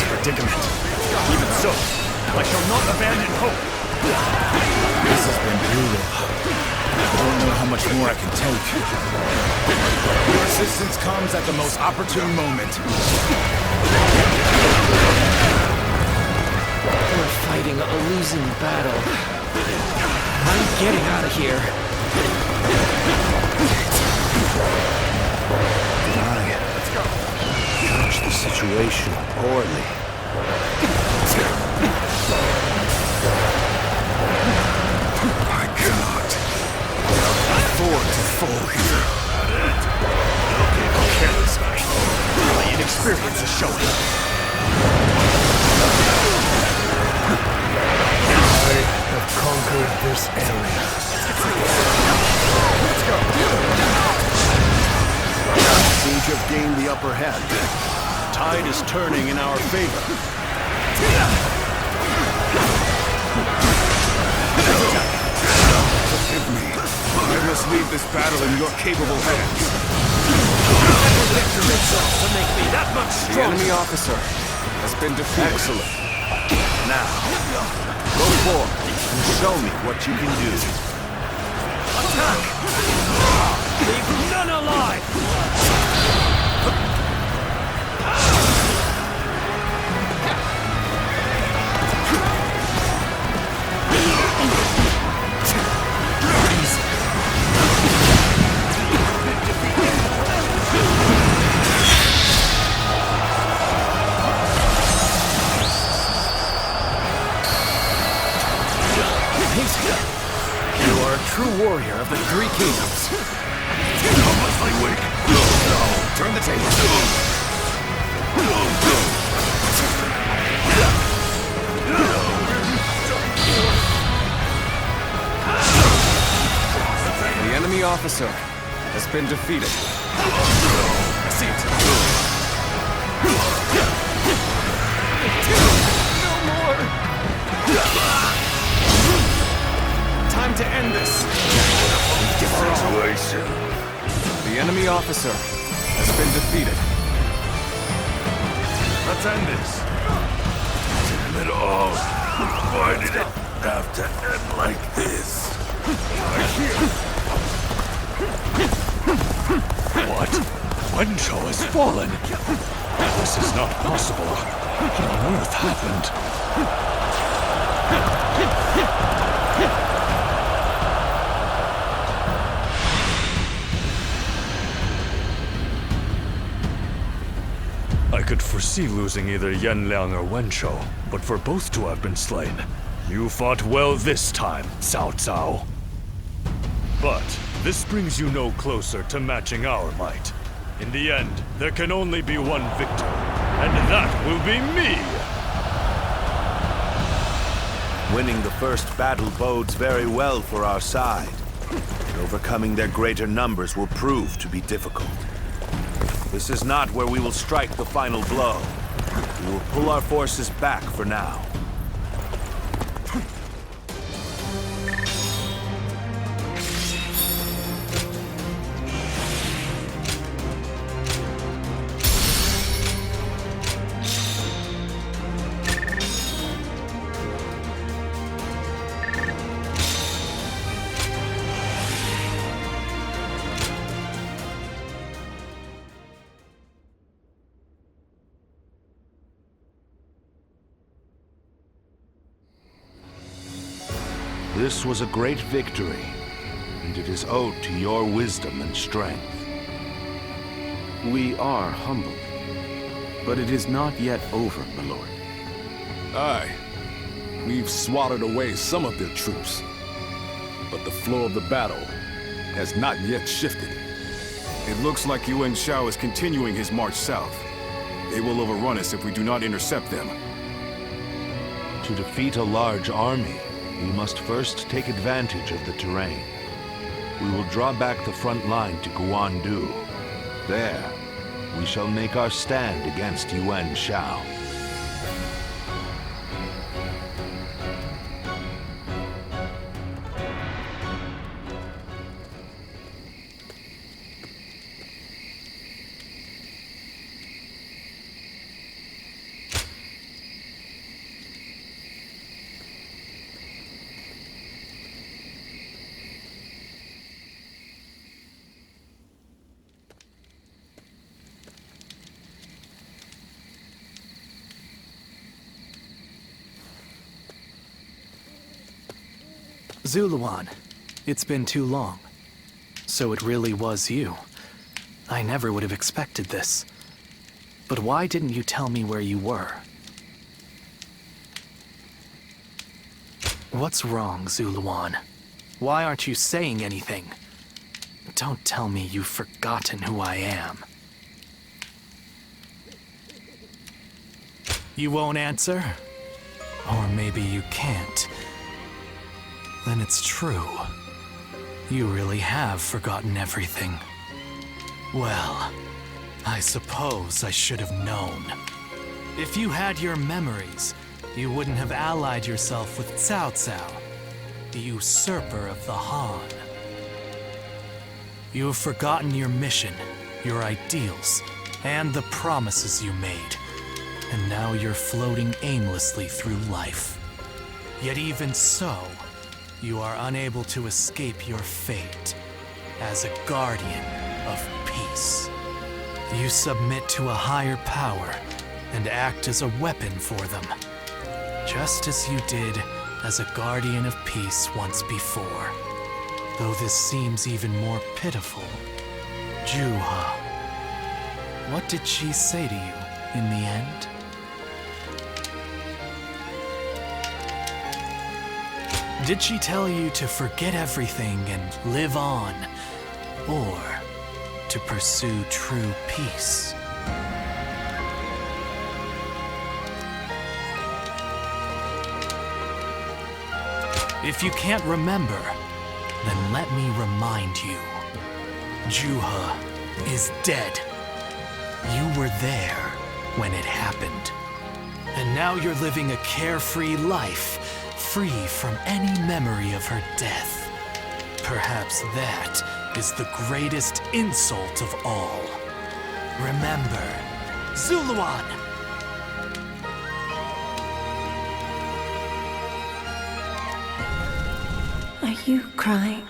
Predicament. Even so, I shall not abandon hope. This has been brutal. I don't know how much more I can take. Your assistance comes at the most opportune moment. We're fighting a losing battle. I'm getting out of here. Judge the situation poorly. I cannot afford to fall here. How careless I am. My inexperience is showing. I have conquered this area. Let's go. Seem to have gained the upper hand. Tide is turning in our favor. Forgive me. I must leave this battle in your capable hands. To make me that much The stronger. enemy officer has been defeated. Excellent. Now, go forth and show me what you can do. Attack! Leave none alive! kingdoms. How much I wait? No, turn the table. The enemy officer has been defeated. I see it. No more! Time to end this. Give her all. The enemy officer has been defeated. Let's end this. Damn it all. Why did it have to end like this? What? Wencho has fallen! This is not possible. What on earth happened? I could foresee losing either Yanliang or Wencho, but for both to have been slain, you fought well this time, Cao Cao. But this brings you no closer to matching our might. In the end, there can only be one victor, and that will be me! Winning the first battle bodes very well for our side. But overcoming their greater numbers will prove to be difficult. This is not where we will strike the final blow. We will pull our forces back for now. This was a great victory, and it is owed to your wisdom and strength. We are humbled, but it is not yet over, my lord. Aye. We've swatted away some of their troops, but the flow of the battle has not yet shifted. It looks like Yuan Shao is continuing his march south. They will overrun us if we do not intercept them. To defeat a large army, we must first take advantage of the terrain. We will draw back the front line to Guandu. There, we shall make our stand against Yuan Shao. Zuluan, it's been too long. So it really was you. I never would have expected this. But why didn't you tell me where you were? What's wrong, Zuluan? Why aren't you saying anything? Don't tell me you've forgotten who I am. You won't answer? Or maybe you can't. Then it's true. You really have forgotten everything. Well, I suppose I should have known. If you had your memories, you wouldn't have allied yourself with Cao Cao, the usurper of the Han. You have forgotten your mission, your ideals, and the promises you made. And now you're floating aimlessly through life. Yet even so, you are unable to escape your fate as a guardian of peace. You submit to a higher power and act as a weapon for them, just as you did as a guardian of peace once before. Though this seems even more pitiful. Juha, what did she say to you in the end? Did she tell you to forget everything and live on? Or to pursue true peace? If you can't remember, then let me remind you. Juha is dead. You were there when it happened. And now you're living a carefree life, free from any memory of her death. Perhaps that is the greatest insult of all. Remember, Zuluan! Are you crying?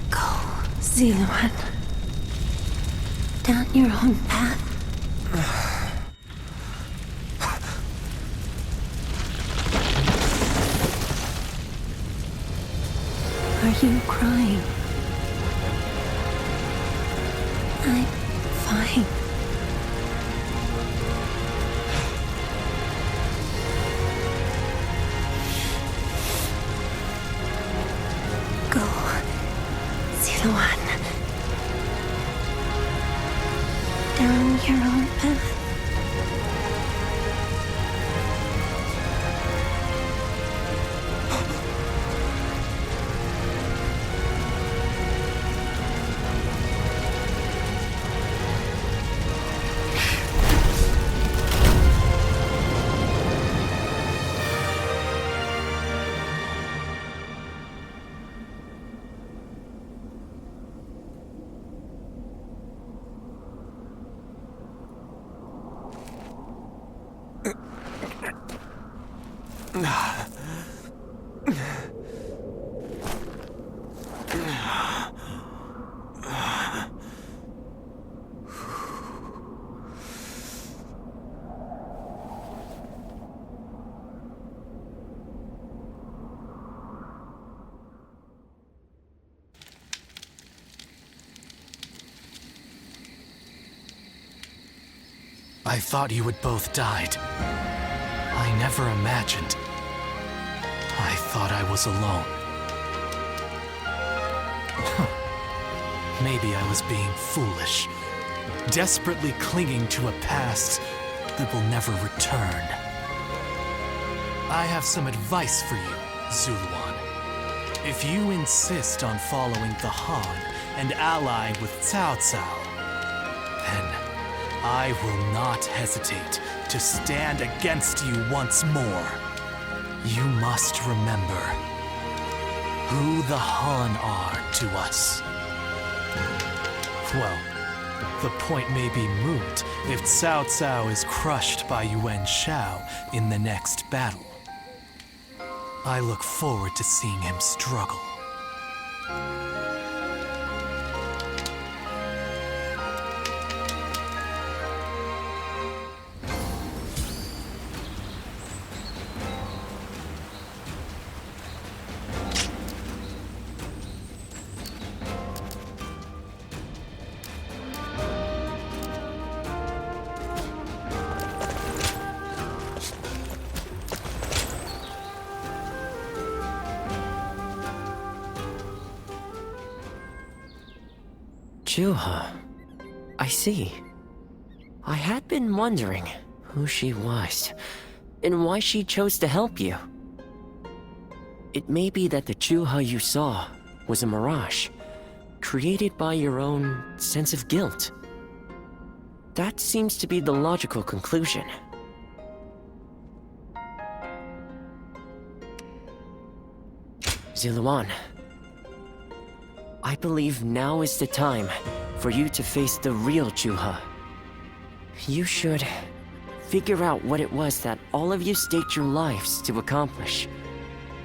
Go, Zuluan. Down your own path. Are you crying? I'm fine. Go, Zuluan. Down your own path. I thought you had both died. I never imagined. I thought I was alone. Maybe I was being foolish, desperately clinging to a past that will never return. I have some advice for you, Zuluan. If you insist on following the Han and ally with Cao Cao, then I will not hesitate to stand against you once more. You must remember who the Han are to us. Well, the point may be moot if Cao Cao is crushed by Yuan Shao in the next battle. I look forward to seeing him struggle. Juha. I see. I had been wondering who she was, and why she chose to help you. It may be that the Juha you saw was a mirage, created by your own sense of guilt. That seems to be the logical conclusion. Zuluan, I believe now is the time for you to face the real Juha. You should figure out what it was that all of you staked your lives to accomplish.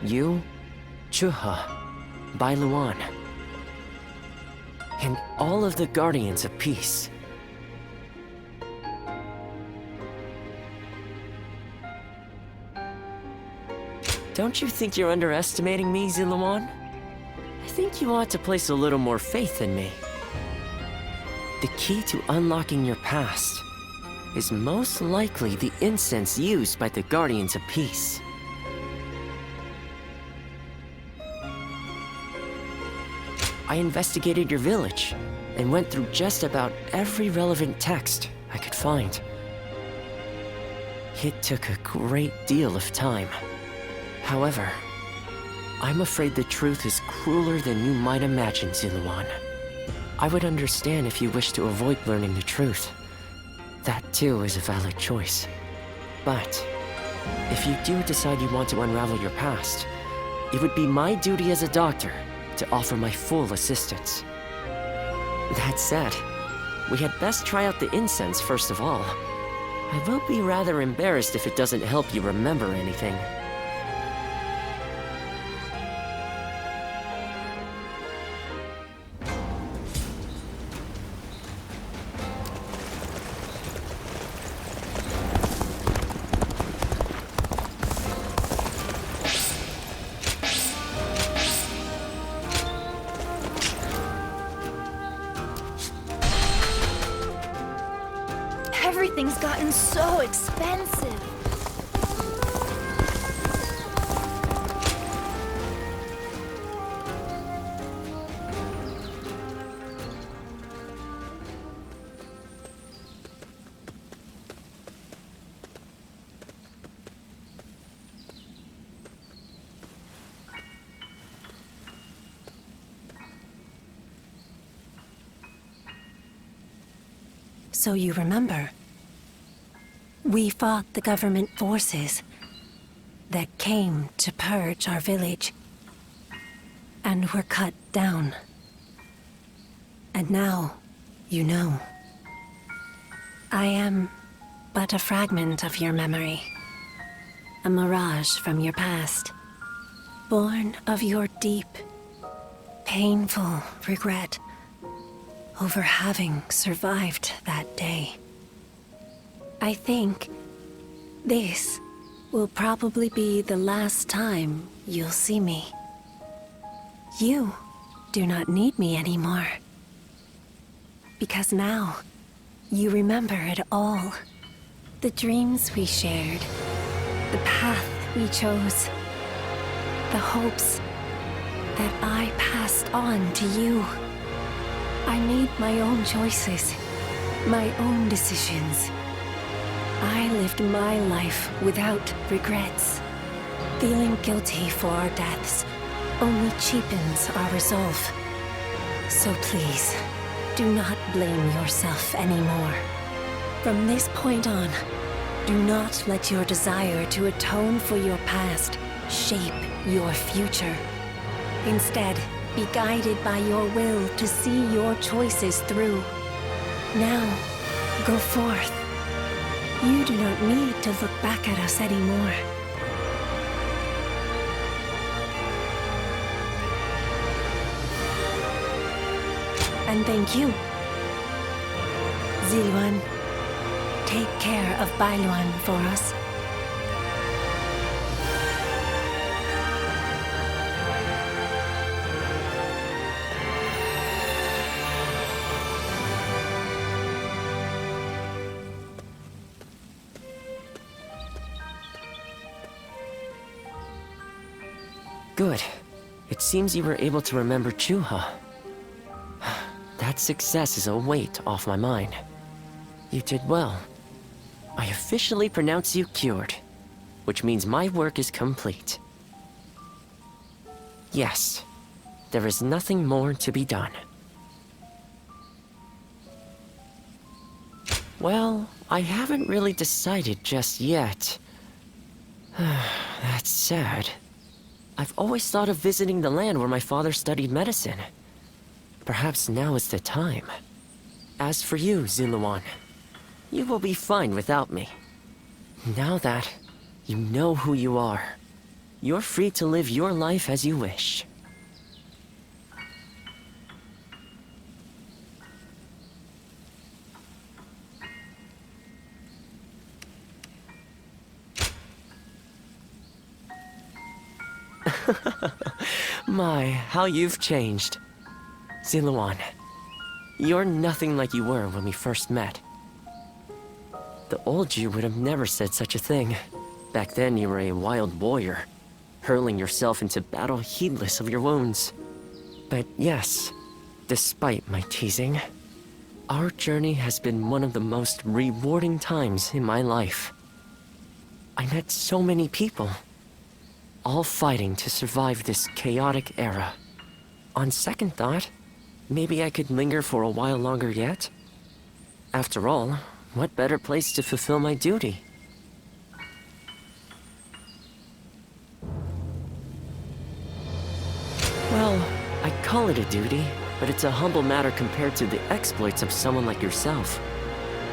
You, Juha, Bailuan, and all of the Guardians of Peace. Don't you think you're underestimating me, Zuluan? I think you ought to place a little more faith in me. The key to unlocking your past is most likely the incense used by the Guardians of Peace. I investigated your village and went through just about every relevant text I could find. It took a great deal of time. However, I'm afraid the truth is crueler than you might imagine, Ziluan. I would understand if you wish to avoid learning the truth. That too is a valid choice. But if you do decide you want to unravel your past, it would be my duty as a doctor to offer my full assistance. That said, we had best try out the incense first of all. I will be rather embarrassed if it doesn't help you remember anything. Everything's gotten so expensive. So you remember? We fought the government forces that came to purge our village, and were cut down. And now, you know. I am but a fragment of your memory, a mirage from your past, born of your deep, painful regret over having survived that day. I think this will probably be the last time you'll see me. You do not need me anymore. Because now, you remember it all. The dreams we shared, the path we chose, the hopes that I passed on to you. I made my own choices, my own decisions. I lived my life without regrets. Feeling guilty for our deaths only cheapens our resolve. So please, do not blame yourself anymore. From this point on, do not let your desire to atone for your past shape your future. Instead, be guided by your will to see your choices through. Now, go forth. You do not need to look back at us anymore. And thank you. Ziluan, take care of Bailuan for us. Good. It seems you were able to remember Chuha. That success is a weight off my mind. You did well. I officially pronounce you cured, which means my work is complete. Yes, there is nothing more to be done. Well, I haven't really decided just yet. That's sad. I've always thought of visiting the land where my father studied medicine. Perhaps now is the time. As for you, Ziluan, you will be fine without me. Now that you know who you are, you're free to live your life as you wish. My, how you've changed. Ziluan, you're nothing like you were when we first met. The old you would have never said such a thing. Back then, you were a wild warrior, hurling yourself into battle heedless of your wounds. But yes, despite my teasing, our journey has been one of the most rewarding times in my life. I met so many people, all fighting to survive this chaotic era. On second thought, maybe I could linger for a while longer yet. After all, what better place to fulfill my duty? Well, I call it a duty, but it's a humble matter compared to the exploits of someone like yourself.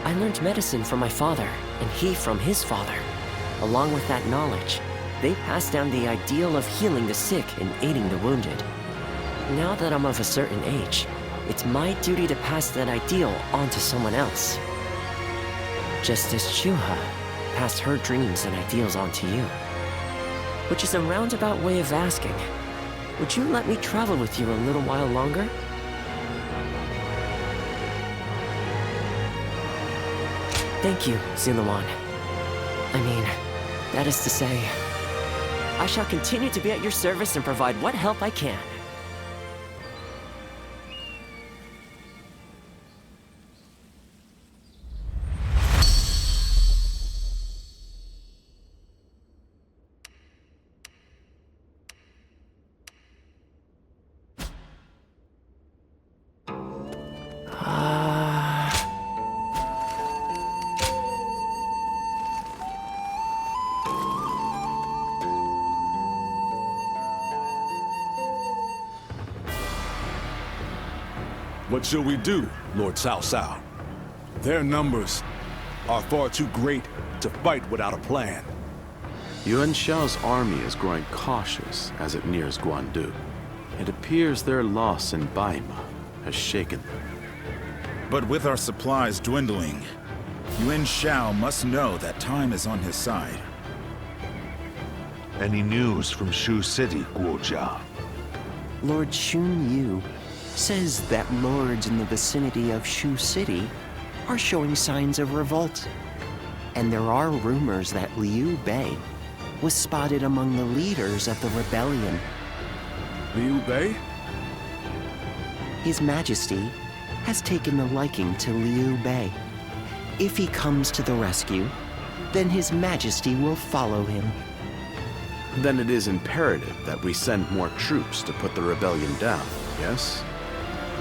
I learned medicine from my father, and he from his father. Along with that knowledge, they passed down the ideal of healing the sick and aiding the wounded. Now that I'm of a certain age, it's my duty to pass that ideal on to someone else. Just as Shuha passed her dreams and ideals on to you. Which is a roundabout way of asking, would you let me travel with you a little while longer? Thank you, Zilawan. I mean, that is to say, I shall continue to be at your service and provide what help I can. What shall we do, Lord Cao Cao? Their numbers are far too great to fight without a plan. Yuan Shao's army is growing cautious as it nears Guandu. It appears their loss in Baima has shaken them. But with our supplies dwindling, Yuan Shao must know that time is on his side. Any news from Shu City, Guojia? Lord Xun Yu says that lords in the vicinity of Shu City are showing signs of revolt. And there are rumors that Liu Bei was spotted among the leaders of the rebellion. Liu Bei? His Majesty has taken a liking to Liu Bei. If he comes to the rescue, then His Majesty will follow him. Then it is imperative that we send more troops to put the rebellion down, yes?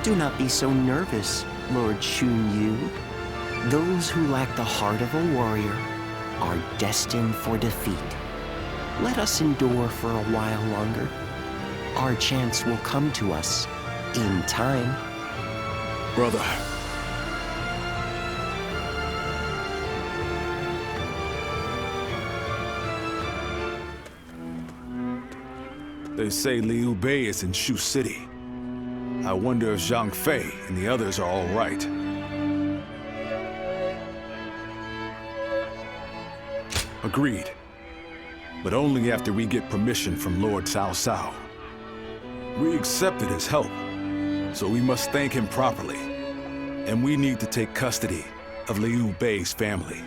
Do not be so nervous, Lord Xun Yu. Those who lack the heart of a warrior are destined for defeat. Let us endure for a while longer. Our chance will come to us in time. Brother. They say Liu Bei is in Shu City. I wonder if Zhang Fei and the others are all right. Agreed. But only after we get permission from Lord Cao Cao. We accepted his help, so we must thank him properly. And we need to take custody of Liu Bei's family.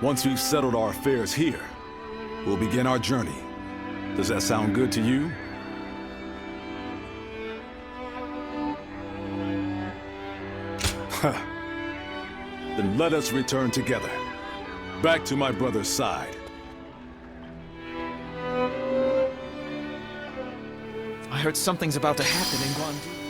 Once we've settled our affairs here, we'll begin our journey. Does that sound good to you? Then let us return together, back to my brother's side. I heard something's about to happen in Guandu.